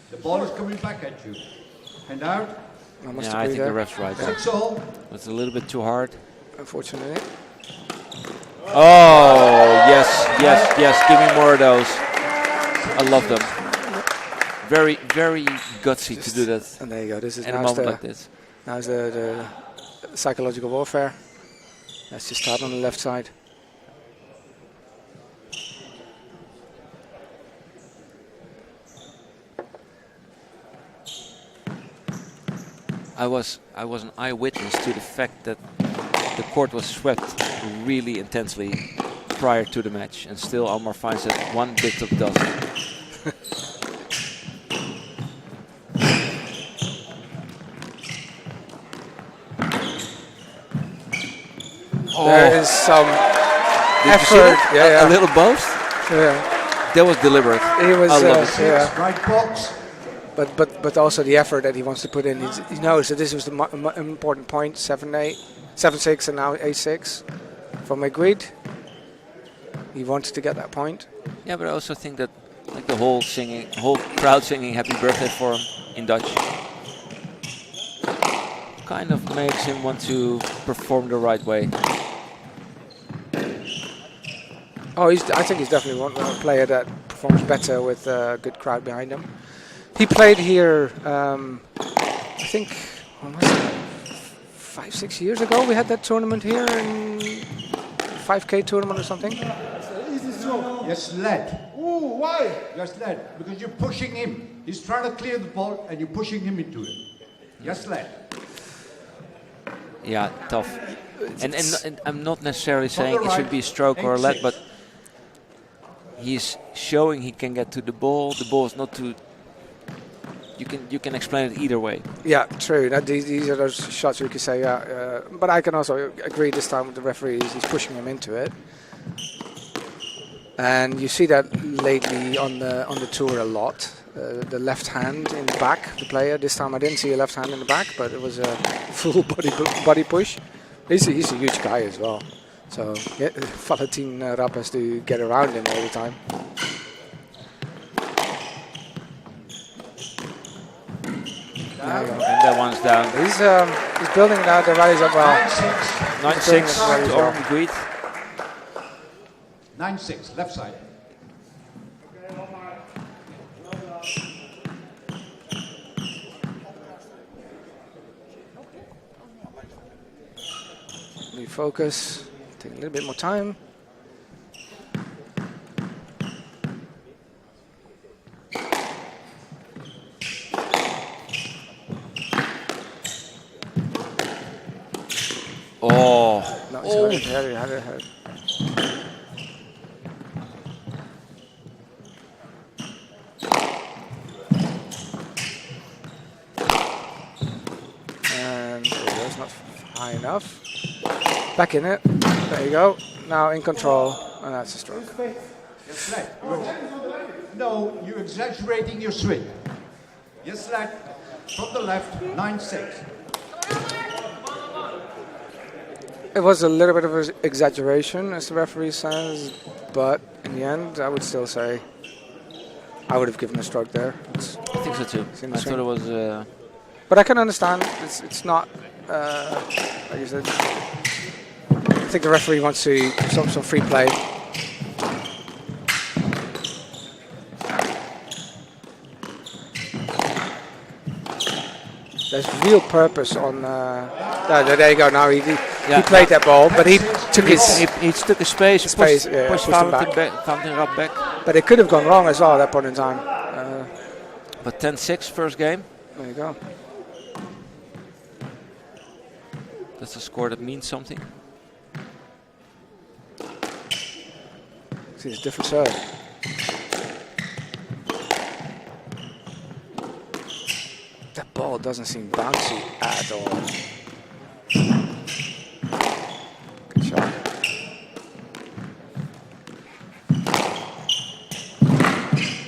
The ball is coming back at you. Hand out. I think the ref's right. 6-all. It's a little bit too hard, unfortunately. Oh, yes. Give me more of those. I love them. Very, very gutsy to do that. And there you go. This is in a moment like this. Now's the psychological warfare. Let's just start on the left side. I was an eyewitness to the fact that the court was swept really intensely prior to the match, and still Omar finds that one bit of dust. There is some effort. A little boast. Yeah, that was deliberate. He was. I love it. Right box. But also the effort that he wants to put in. He knows that this was the important point. 7-8, 7-6, and now 8-6 for Meguid. He wanted to get that point. Yeah, but I also think that like the whole crowd singing "Happy Birthday" for him in Dutch kind of makes him want to perform the right way. Oh, I think he's definitely one player that performs better with a good crowd behind him. He played here, I think, when was it? 5-6 years ago. We had that tournament here, in 5K tournament or something. Yes, led. Ooh, why? Just led. Because you're pushing him. He's trying to clear the ball, and you're pushing him into it. Just led. Yeah, tough. And I'm not necessarily saying it should be a stroke or a lead, but he's showing he can get to the ball. The ball is not too. You can explain it either way. Yeah, true. These are those shots where you can say, but I can also agree this time with the referee. He's pushing him into it, and you see that lately on the tour a lot. The left hand in the back, the player. This time I didn't see a left hand in the back, but it was a full body push. He's a huge guy as well. So yeah, Valentin Rapp has to get around him all the time. And that one's down. He's building the rallies up well. 9-6 to Omar Meguid. 9-6, left side. Refocus. Take a little bit more time. Oh. No, it's had it. And that's not high enough. Back in it. There you go. Now in control, and that's a stroke. Yes, lad. No, you're exaggerating your swing. Yes, lad. From the left, 9-6. It was a little bit of an exaggeration, as the referee says, but in the end, I would still say I would have given a stroke there. I think so too. I thought it was. But I can understand. It's not like you said. I think the referee wants to some free play. There's real purpose on. There you go. Now he played that ball, but he took his space, pushed Valentin Rapp back. But it could have gone wrong as well at that point in time. But 10-6 first game. There you go. That's a score that means something. See, it's a different serve. That ball doesn't seem bouncy at all. Good shot.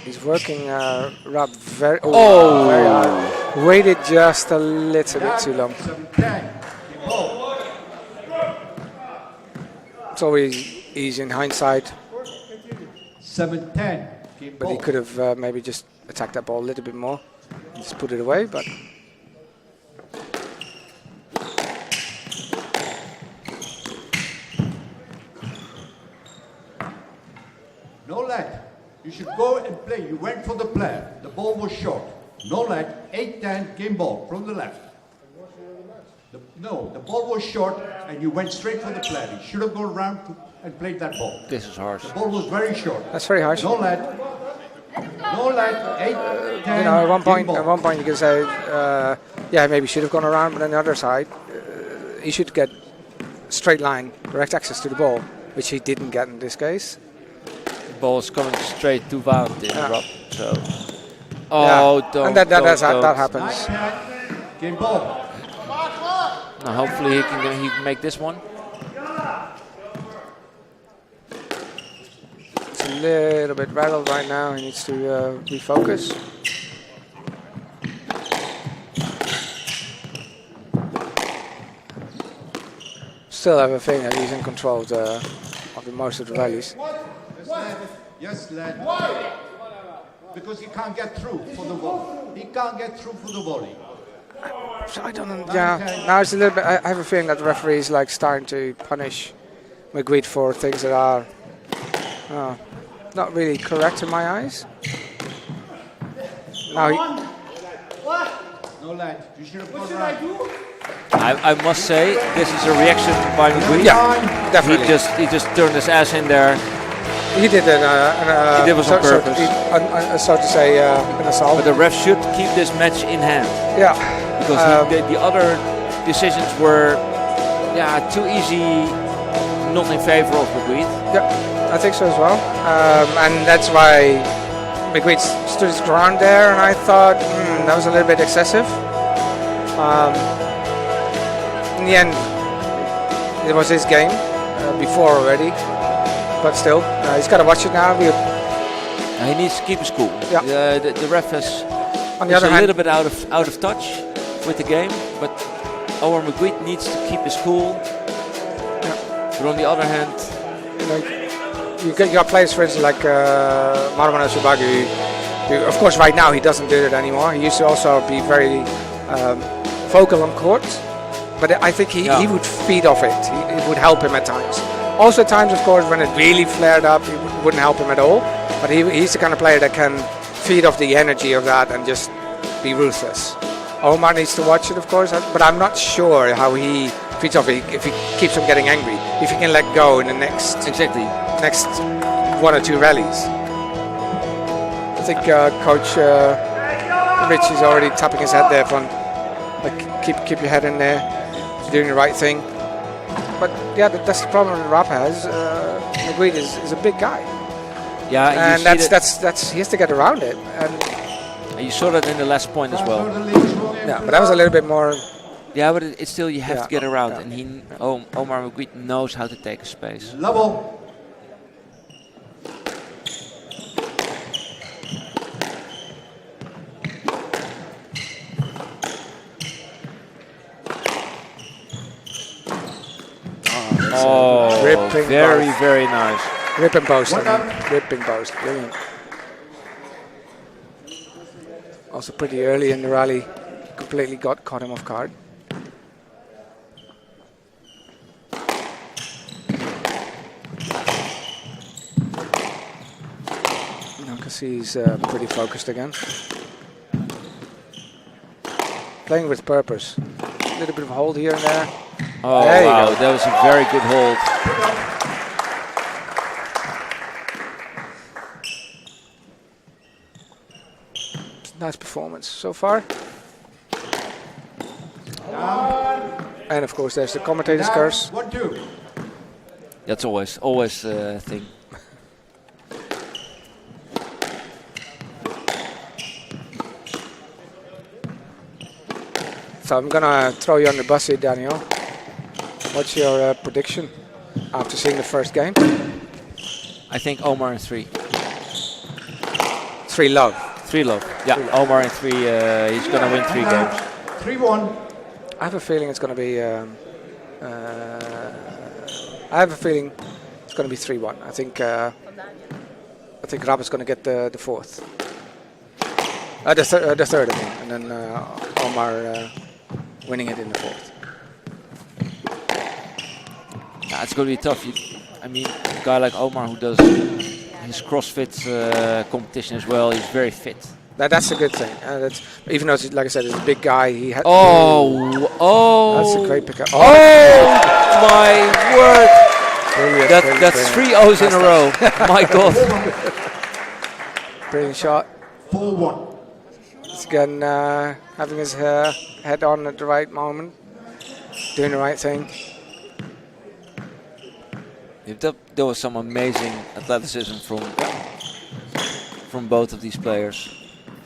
He's working Rapp very hard. Waited just a little bit too long. It's always easy in hindsight. 7-10. But he could have maybe just attacked that ball a little bit more. Just put it away, but no lad. You should go and play. You went for the player. The ball was short. No lad. 8-10 game ball from the left. The ball was short and you went straight for the player. You should have gone around and played that ball. This is harsh. The ball was very short. That's very harsh. No lad. No lad. 8-10. You know, at one point you can say, yeah, maybe should have gone around, but on the other side, he should get straight line, direct access to the ball, which he didn't get in this case. The ball is coming straight to Valentin. Rapp. So, don't. And that happens. Game ball. Now hopefully he can make this one. It's a little bit rattled right now. He needs to refocus. Still have a feeling that he's in control of the most of the values. Yes, lad. Why? Because he can't get through for the volley. He can't get through for the volley. So I don't know. Yeah, now it's a little bit. I have a feeling that the referee is like starting to punish Meguid for things that are not really correct in my eyes. Now no lad, you should have gone around. I must say, this is a reaction by Meguid. Yeah, definitely. He just turned his ass in there. He did it. He did it on purpose. So to say, an assault. But the ref should keep this match in hand. Yeah. Because the other decisions were, too easy, not in favor of Meguid. Yeah, I think so as well. And that's why Meguid stood his ground there, and I thought that was a little bit excessive. In the end, it was his game before already. But still, he's got to watch it now. He needs to keep his cool. Yeah. The ref is on the other hand, a little bit out of touch with the game, but Omar Meguid needs to keep his cool. Yeah. But on the other hand, you got players, for instance, like Marwan ElShorbagy, who, of course, right now he doesn't do it anymore. He used to also be very vocal on court, but I think he would feed off it. It would help him at times. Also, at times, of course, when it really flared up, it wouldn't help him at all. But he's the kind of player that can feed off the energy of that and just be ruthless. Omar needs to watch it, of course, but I'm not sure how he feeds off it. If he keeps on getting angry, if he can let go in the next 1 or 2 rallies. I think Coach Rich is already tapping his head there, like keep your head in there, doing the right thing. But yeah, that's the problem that Rapp has. Meguid is a big guy. Yeah, and that's he has to get around it. And you saw that in the last point as well. Yeah, but that was a little bit more Yeah, but it's still you have to get around, and Omar Meguid knows how to take a space. Level. Oh, very nice. Rip and post. Rip and post. Brilliant. Also pretty early in the rally, completely caught him off guard. You can see he's pretty focused again. Playing with purpose. A little bit of hold here and there. Oh wow, that was a very good hold. Nice performance so far. And of course there's the commentator's curse. 1-2. That's always a thing. So I'm gonna throw you on the bus here, Daniel. What's your prediction after seeing the first game? I think Omar in 3. 3 love. 3 love. Yeah, 3 love. Omar in 3. He's gonna win 3 games. 3-1. I have a feeling it's gonna be. I have a feeling it's gonna be 3-1. I think Rapp is gonna get the fourth. The third, I mean, and then Omar winning it in the fourth. Yeah, it's going to be tough. I mean, a guy like Omar who does his CrossFit competition as well, he's very fit. That's a good thing. That's, even though, like I said, he's a big guy, he had. Oh! That's a great pickup. Oh my word! Brilliant, that's 3 O's in a row. My God! Brilliant shot. 4-1. He's again having his head on at the right moment, doing the right thing. There was some amazing athleticism from both of these players.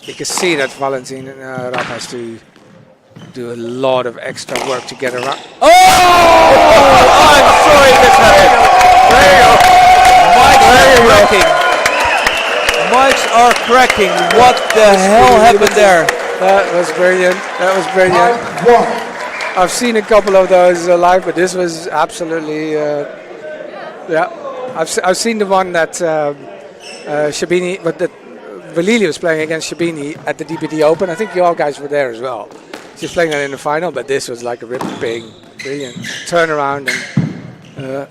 You can see that Valentin Rapp has to do a lot of extra work to get around. Oh! I'm sorry, there you go. Mics are cracking. What the hell happened there? That was brilliant. That was brilliant. I've seen a couple of those live, but this was absolutely. Yeah, I've seen the one that Shabini, but that Valili was playing against Shabini at the DPD Open. I think you all guys were there as well. She's playing that in the final, but this was like a ripping, brilliant turnaround. And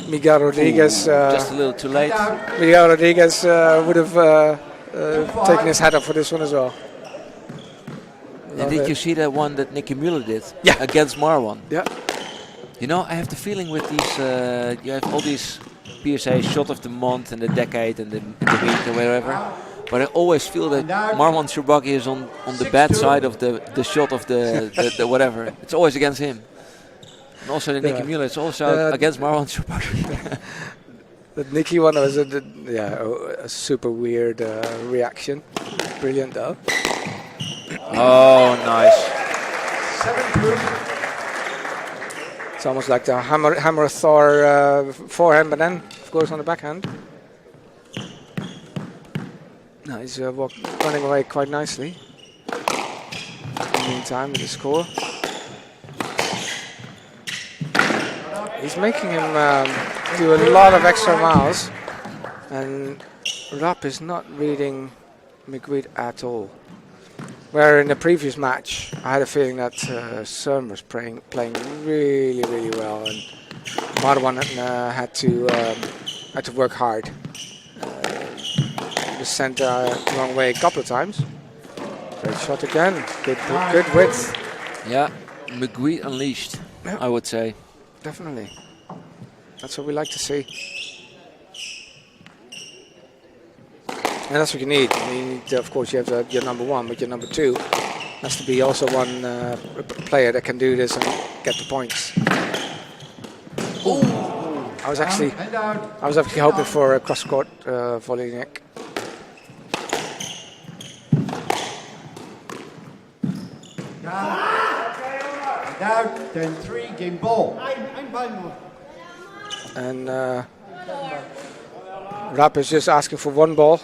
Miguel Rodriguez. Just a little too late. Miguel Rodriguez would have taken his hat off for this one as well. And did you see that one that Nicky Muller did? Yeah. Against Marwan? Yeah. You know, I have the feeling with these, you have all these PSA shot of the month and the decade and the week or whatever. But I always feel that Marwan ElShorbagy is on the bad side of the shot of the whatever. It's always against him. And also the Nicky Muller, it's also against Marwan ElShorbagy. The Nicky one was a super weird reaction. Brilliant though. Oh, nice. 7-2. It's almost like the hammer Thor forehand, but then of course on the backhand. No, he's running away quite nicely. In the meantime, with the score, he's making him do a lot of extra miles, and Rapp is not reading Meguid at all. Where in the previous match, I had a feeling that Serme was playing really, really well, and Marwan had to work hard. He was sent the wrong way a couple of times. Great shot again. Good width. Yeah, Meguid unleashed, yeah. I would say. Definitely. That's what we like to see. And that's what you need. You need, of course, you have your number one, but your number two has to be also one player that can do this and get the points. Ooh. I was actually hoping for a cross-court volley neck. out, 10-3, game ball. And Rapp is just asking for one ball.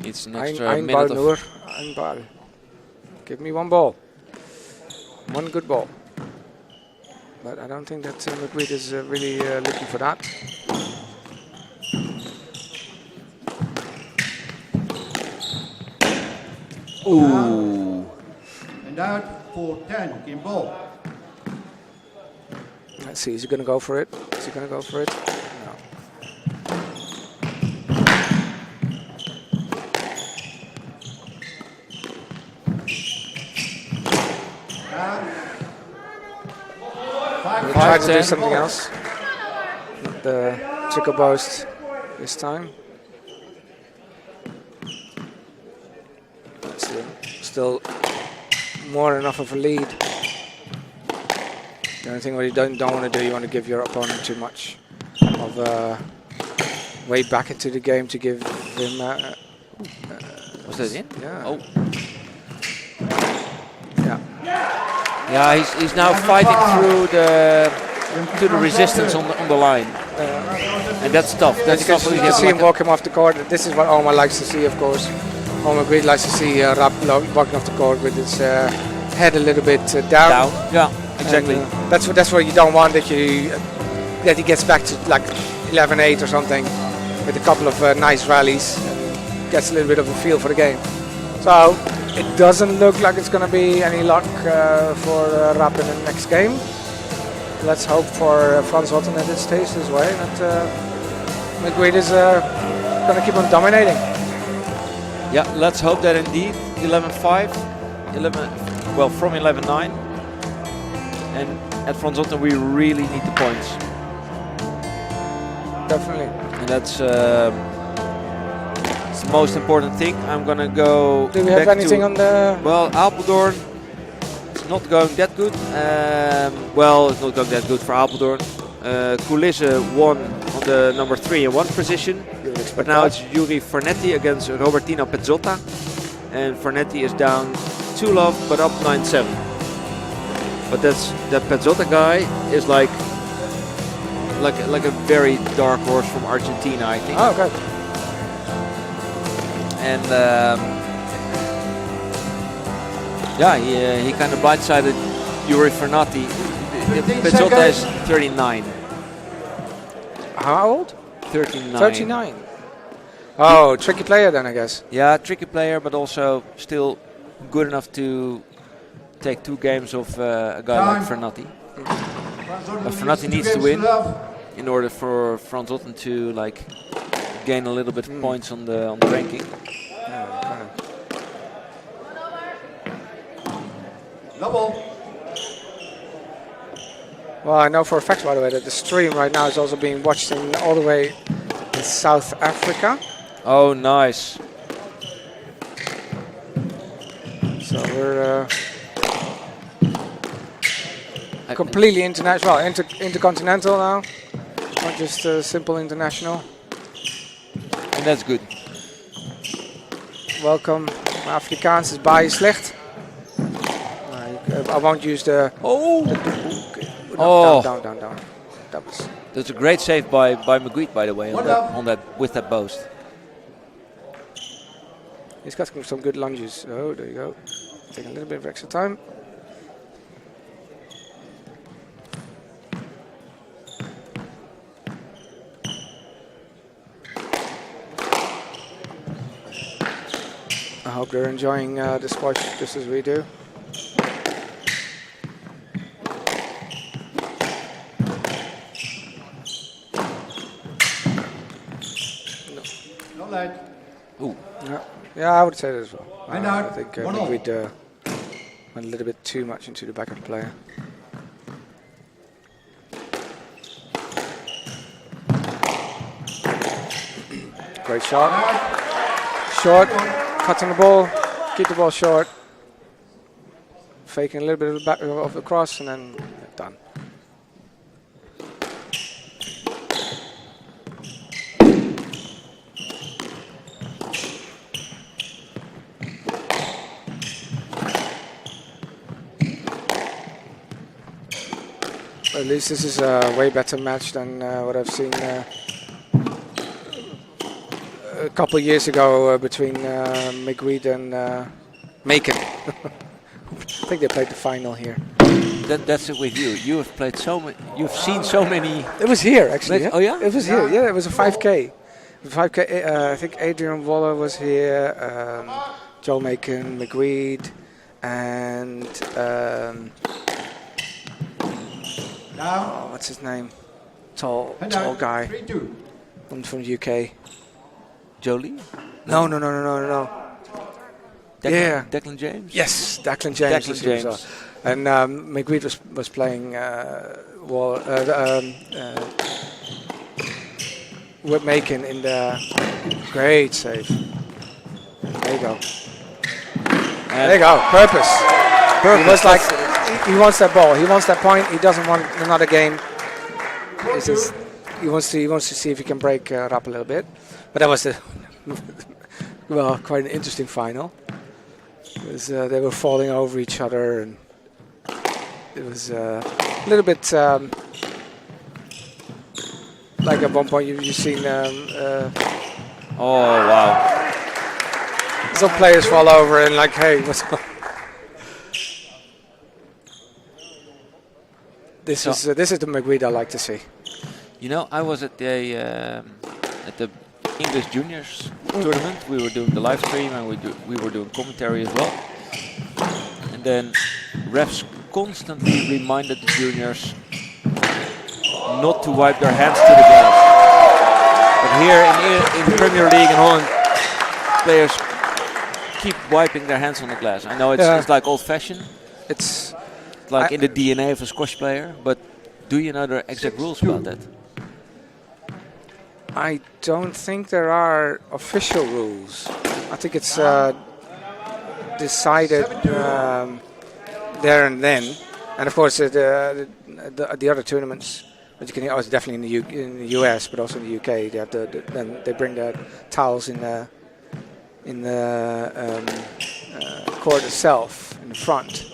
It's an extra minute of... Ein Ball. Give me one ball. One good ball. But I don't think that Meguid is really looking for that. Ooh. And out for 10, game ball. Let's see, is he going to go for it? Is he going to go for it? No. We'll try to do something else. Not the trickle boast this time. Still more than enough of a lead. The only thing what you don't want to do, you want to give your opponent too much of way back into the game to give him. Was that in? Yeah. Oh. Yeah. Yeah, he's now fighting through the resistance on the line, and that's tough. That's tough. You can see him walking off the court. This is what Omar likes to see, of course. Omar Meguid likes to see Rapp walking off the court with his head a little bit down. Yeah, exactly. And, that's what you don't want, that he gets back to like 11-8 or something with a couple of nice rallies and gets a little bit of a feel for the game. So it doesn't look like it's going to be any luck for Rapp in the next game. Let's hope for Frans Otten that it stays this way, that Meguid is going to keep on dominating. Yeah, let's hope that indeed 11-5, from 11-9, and at Frans Otten we really need the points. Definitely. And that's the most important thing. I'm gonna go. Do we have anything on the? Well, Apeldoorn. It's not going that good. It's not going that good for Apeldoorn. Coulisse won on the number 3 and 1 position. But now it's Yuri Farnetti against Robertino Pezzotta. And Farnetti is down 2-love, but up 9-7. But that Pezzotta guy is like a very dark horse from Argentina, I think. Oh, okay. And he kind of blindsided Yuri Farnetti. Pezzotta is 39. How old? 39. 39. Oh, tricky player then, I guess. Yeah, tricky player, but also still good enough to take 2 games of a guy like Farnetti. But Farnetti needs to win in order for Frans Otten to gain a little bit of points on the ranking. Double. Well, I know for a fact, by the way, that the stream right now is also being watched all the way in South Africa. Oh, nice. So we're completely international, well, intercontinental now, not just simple international. And that's good. Welcome. Afrikaans is baie slecht. I won't use the... Down. That's a great save by Meguid, by the way, with that boast. He's got some good lunges. Oh, there you go. Taking a little bit of extra time. I hope they're enjoying the squash just as we do. Ooh. Yeah, I would say that as well. And I think Meguid went a little bit too much into the back of the player. Great shot. Short, cutting the ball, keep the ball short. Faking a little bit of the back of the cross and then done. at least this is a way better match than what I've seen a couple of years ago between Meguid and Macon. I think they played the final here. That's it with you. You have played so many. You've seen so many. It was here actually. Yeah? Oh yeah, it was here. Yeah, it was a 5K. 5K. I think Adrian Waller was here. Joe Macon, Meguid, and what's his name? Tall guy from the UK. Jolie? No. Declan James? Yes, Declan James. Declan James. And Meguid was playing with Macon in the great save. There you go. There you go. Purpose. He was like, he wants that ball. He wants that point. He doesn't want another game. He wants to see if he can break Rapp a little bit. But that was quite an interesting final. It was, they were falling over each other, and it was a little bit like at one point you've seen. Oh wow! Some players fall over and like, hey, what's up? This is the Meguid I like to see. You know, I was at the English Juniors tournament. We were doing the live stream and we were doing commentary as well. And then refs constantly reminded the juniors not to wipe their hands to the glass. But here in the Premier League in Holland, players keep wiping their hands on the glass. I know it's like old-fashioned. It's like in the DNA of a squash player. But do you know the exact rules about that? I don't think there are official rules. I think it's decided there and then. And of course, the other tournaments, but you can it's definitely in the US, but also in the UK. They have then they bring the towels in the court itself in the front.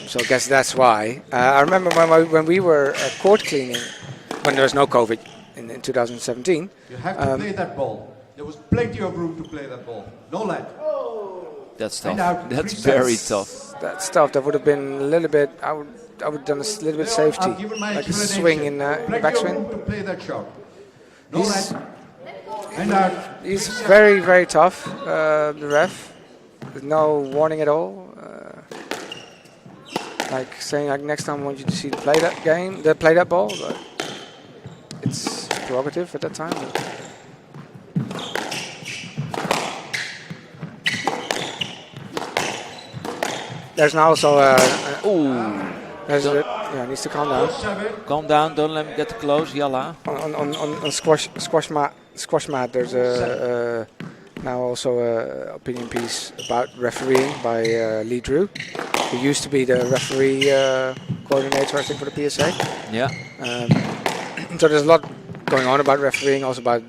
So I guess that's why. I remember when we were court cleaning, when there was no COVID. In 2017. You have to play that ball. There was plenty of room to play that ball. No lead. That's tough. That's very tough. That's tough. That would have been a little bit. I would have done a little bit safety, like a swing in backswing. To play that shot. No he's very, very tough. The ref, with no warning at all. Like saying, like next time I want you to see play that ball. But it's prerogative at that time. There's now also needs to calm down. Calm down, don't let him get too close, yalla. On squash mat there's now also a opinion piece about refereeing by Lee Drew, who used to be the referee coordinator, I think, for the PSA. Yeah. So there's a lot going on about refereeing, also about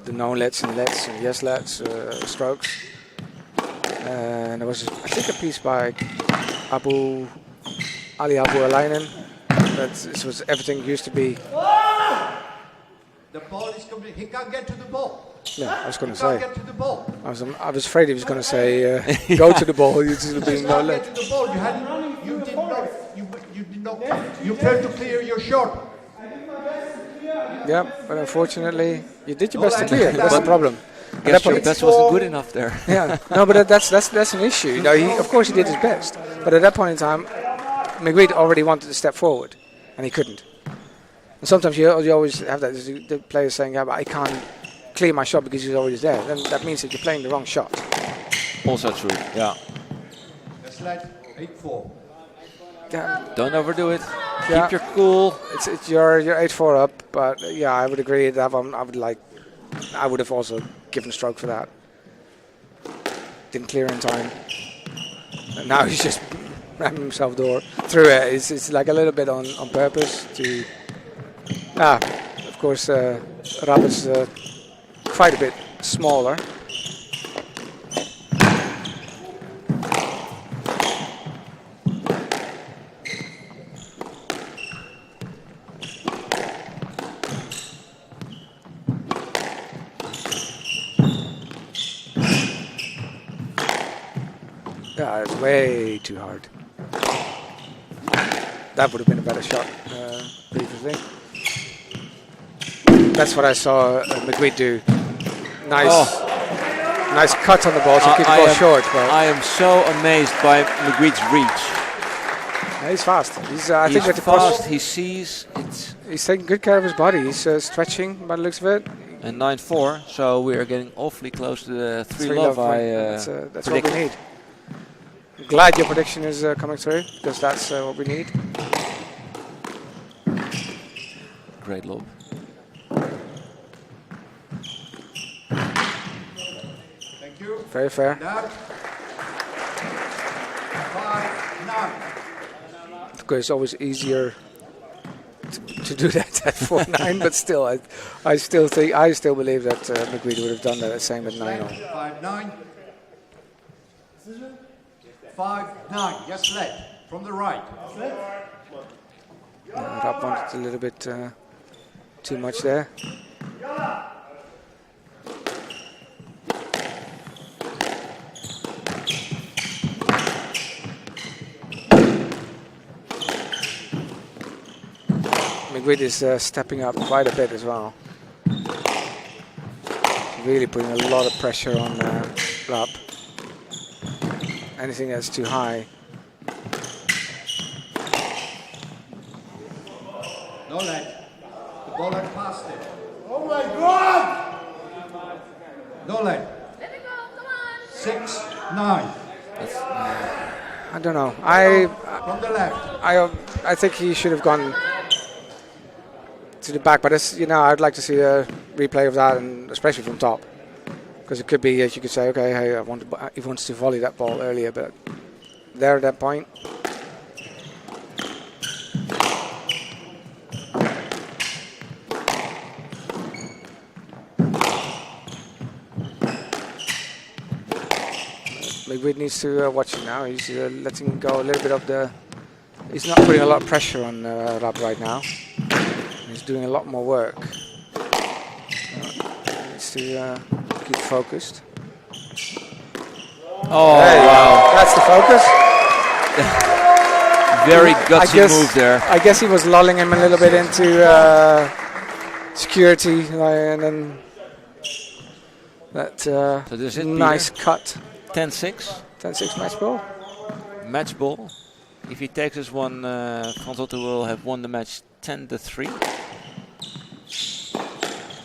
the no-lets and lets and yes-lets strokes. And there was, I think, a piece by Ali Abu Alainen. This was everything used to be. The ball is complete. He can't get to the ball. Yeah, I was going to say. Get to the ball. I was afraid he was going to say go to the ball. You should be no let. Get to the ball. You failed to clear your shot. Yeah, but unfortunately, you did your best to clear. That's the problem. Guess your best wasn't good enough there. Yeah, no, but that's an issue. You know, of course he did his best, but at that point in time, Meguid already wanted to step forward, and he couldn't. And sometimes you always have that. The players saying, "Yeah, but I can't clear my shot because he's always there." Then that means that you're playing the wrong shot. Also true. Yeah. That's like 8-4. Yeah. Don't overdo it. Yeah. Keep your cool. It's you're 8-4 up, but yeah, I would agree that one. I would have also given a stroke for that. Didn't clear in time, and now he's just ramming himself through it. It's like a little bit on purpose to. Of course, Rapp is quite a bit smaller. Yeah, it's way too hard. That would have been a better shot previously. That's what I saw Meguid do. Nice cut on the ball to keep the ball short. But I am so amazed by Meguid's reach. Yeah, he's fast. I He's think fast. He sees it. He's taking good care of his body. He's stretching by the looks of it. And 9-4, so we are getting awfully close to the 3 love. That's what we need. I'm glad your prediction is coming through, because that's what we need. Great lob. Thank you. Very fair. 5-9. Of course, it's always easier to do that at 4-9, but still, I still believe that Meguid would have done that same at 9-0. 5-9. 5-9. Yes, led from the right. Rapp wanted a little bit too much there. Meguid is stepping up quite a bit as well. Really putting a lot of pressure on Rapp. Anything that's too high. No leg. The ball had passed it. Oh my God! No leg. Let it go, come on. 6-9. I don't know. From the left. I think he should have gone to the back, but it's, I'd like to see a replay of that, and especially from top, because it could be that you could say, okay, hey, he wants to volley that ball earlier, but there at that point. Meguid needs to watch it now. He's letting go a little bit of the. He's not putting a lot of pressure on Rapp right now. He's doing a lot more work. Needs to keep focused. Oh, wow. That's the focus. Very gutsy move there. I guess he was lulling him a little bit into security, and then that So this is nice cut. 10-6. 10-6 match ball. Match ball. If he takes this one, Frans Otten will have won the match 10-3.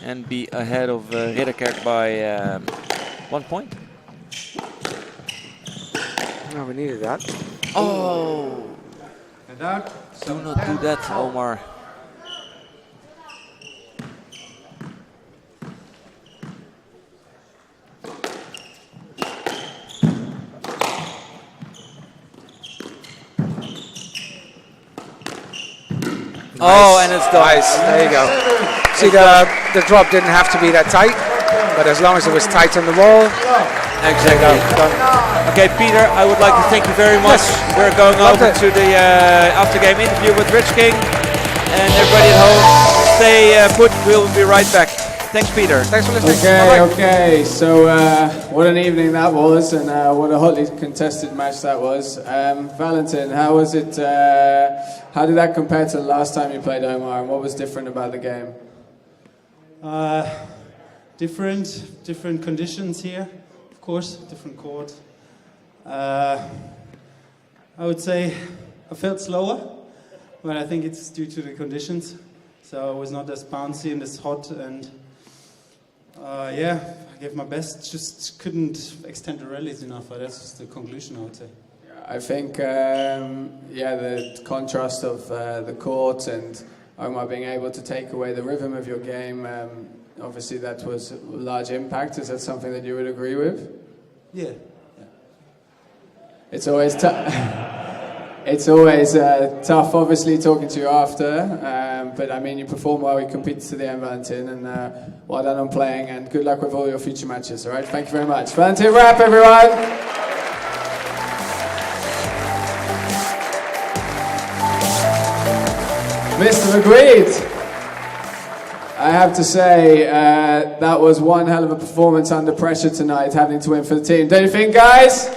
And be ahead of Ridderkerk by 1 point. No, we needed that. Oh! And out. Do not do that, Omar. Oh, and it's done. Nice. There you go. See, the drop didn't have to be that tight, but as long as it was tight on the wall. Exactly. Okay, Peter, I would like to thank you very much. We're going over to the after-game interview with Rich King. And everybody at home, stay put. We'll be right back. Thanks, Peter. Thanks for listening. Okay. So what an evening that was, and what a hotly contested match that was. Valentin, how was it? How did that compare to the last time you played Omar, and what was different about the game? Different conditions here, of course, different court. I would say I felt slower, but I think it's due to the conditions. So I was not as bouncy and as hot, and I gave my best, just couldn't extend the rallies enough. That's the conclusion, I would say. I think, the contrast of the court and Omar being able to take away the rhythm of your game, obviously that was a large impact. Is that something that you would agree with? Yeah. It's always tough. It's always tough, obviously, talking to you after. But I mean, you performed well. You competed to the end, Valentin, and well done on playing. And good luck with all your future matches. All right, thank you very much, Valentin. Rapp, everyone. Mr. Meguid, I have to say that was one hell of a performance under pressure tonight, having to win for the team. Don't you think, guys?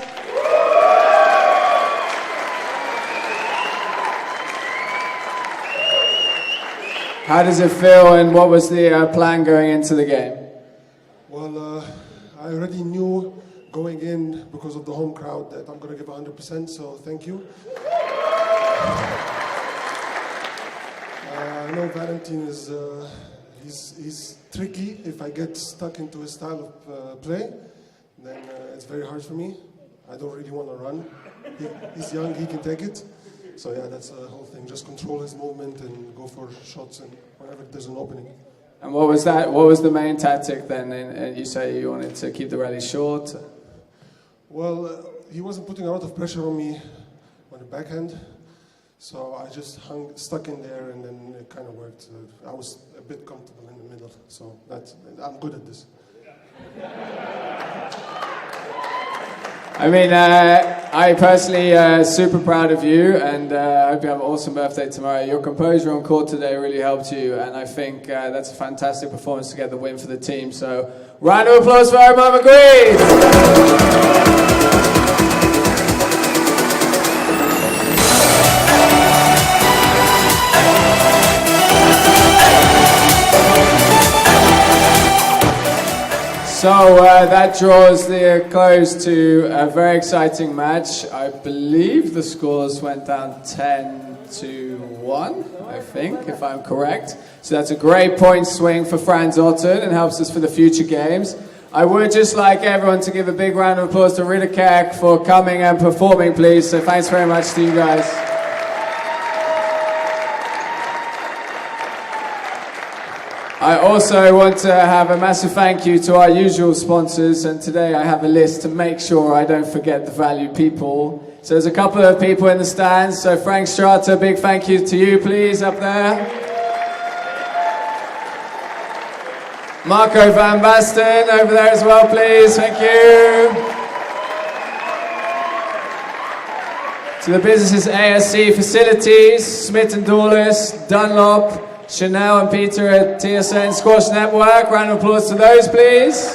How does it feel, and what was the plan going into the game? Well, I already knew going in, because of the home crowd, that I'm going to give 100%, so thank you. I know Valentin is he's tricky. If I get stuck into his style of play, then it's very hard for me. I don't really want to run. He's young, he can take it. So yeah, that's the whole thing. Just control his movement and go for shots and whenever there's an opening. And what was that? What was the main tactic then? And you say you wanted to keep the rally short. Well, he wasn't putting a lot of pressure on me on the backhand, so I just stuck in there, and then it kind of worked. I was a bit comfortable in the middle, so I'm good at this. I mean, I personally super proud of you, and I hope you have an awesome birthday tomorrow. Your composure on court today really helped you, and I think that's a fantastic performance to get the win for the team. So, round of applause for Omar Meguid! So that draws the close to a very exciting match. I believe the scores went down 10-1, I think, if I'm correct. So that's a great point swing for Frans Otten and helps us for the future games. I would just like everyone to give a big round of applause to Ridderkerk for coming and performing, please. So thanks very much to you guys. I also want to have a massive thank you to our usual sponsors, and today I have a list to make sure I don't forget the valued people. So there's a couple of people in the stands, so Frank Strata, big thank you to you please up there. Marco van Basten over there as well please, thank you. To the businesses ASC Facilities, Smith & Dawless, Dunlop, Chanel and Peter at TSN Squash Network. Round of applause to those, please.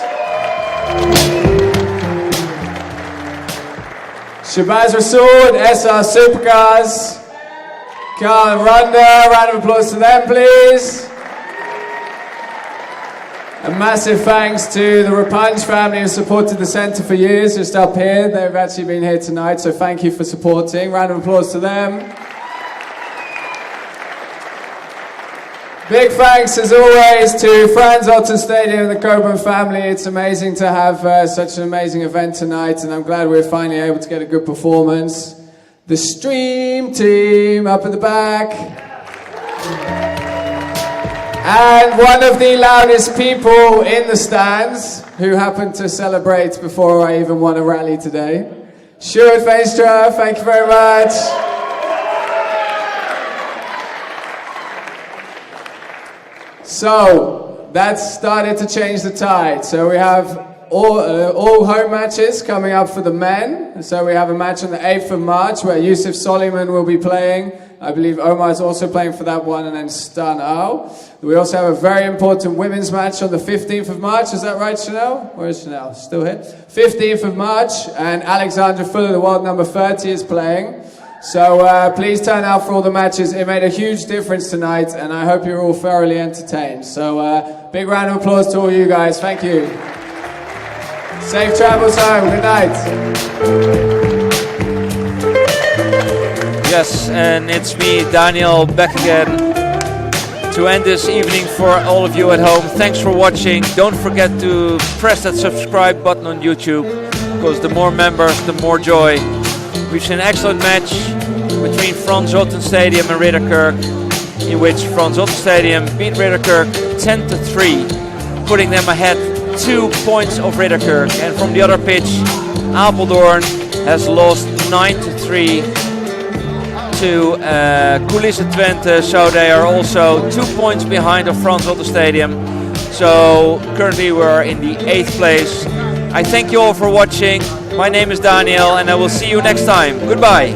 Shabazz Rasool, SR Supercars. Carl and Runda, round of applause to them, please. A massive thanks to the Rapunch family who supported the centre for years, just up here. They've actually been here tonight, so thank you for supporting. Round of applause to them. Big thanks, as always, to Frans Otten Stadion and the Coburn family. It's amazing to have such an amazing event tonight, and I'm glad we're finally able to get a good performance. The stream team up at the back. And one of the loudest people in the stands, who happened to celebrate before I even won a rally today. Sjoerd Veenstra, thank you very much. So, that's started to change the tide. So we have all home matches coming up for the men. So we have a match on the 8th of March where Yusuf Soliman will be playing. I believe Omar is also playing for that one, and then Stan Au. We also have a very important women's match on the 15th of March. Is that right, Chanel? Where is Chanel? Still here? 15th of March, and Alexandra Fuller, the world number 30, is playing. So please turn out for all the matches. It made a huge difference tonight, and I hope you're all thoroughly entertained. So big round of applause to all you guys. Thank you. Safe travels home. Good night. Yes, and it's me, Daniel, back again to end this evening for all of you at home. Thanks for watching. Don't forget to press that subscribe button on YouTube, because the more members, the more joy. We've seen an excellent match between Frans Otten Stadium and Ridderkerk, in which Frans Otten Stadium beat Ridderkerk 10-3, putting them ahead 2 points of Ridderkerk. And from the other pitch, Apeldoorn has lost 9-3 to Coulisse Twente, so they are also 2 points behind of Frans Otten Stadium. So currently we're in the 8th place. I thank you all for watching. My name is Daniel, and I will see you next time. Goodbye.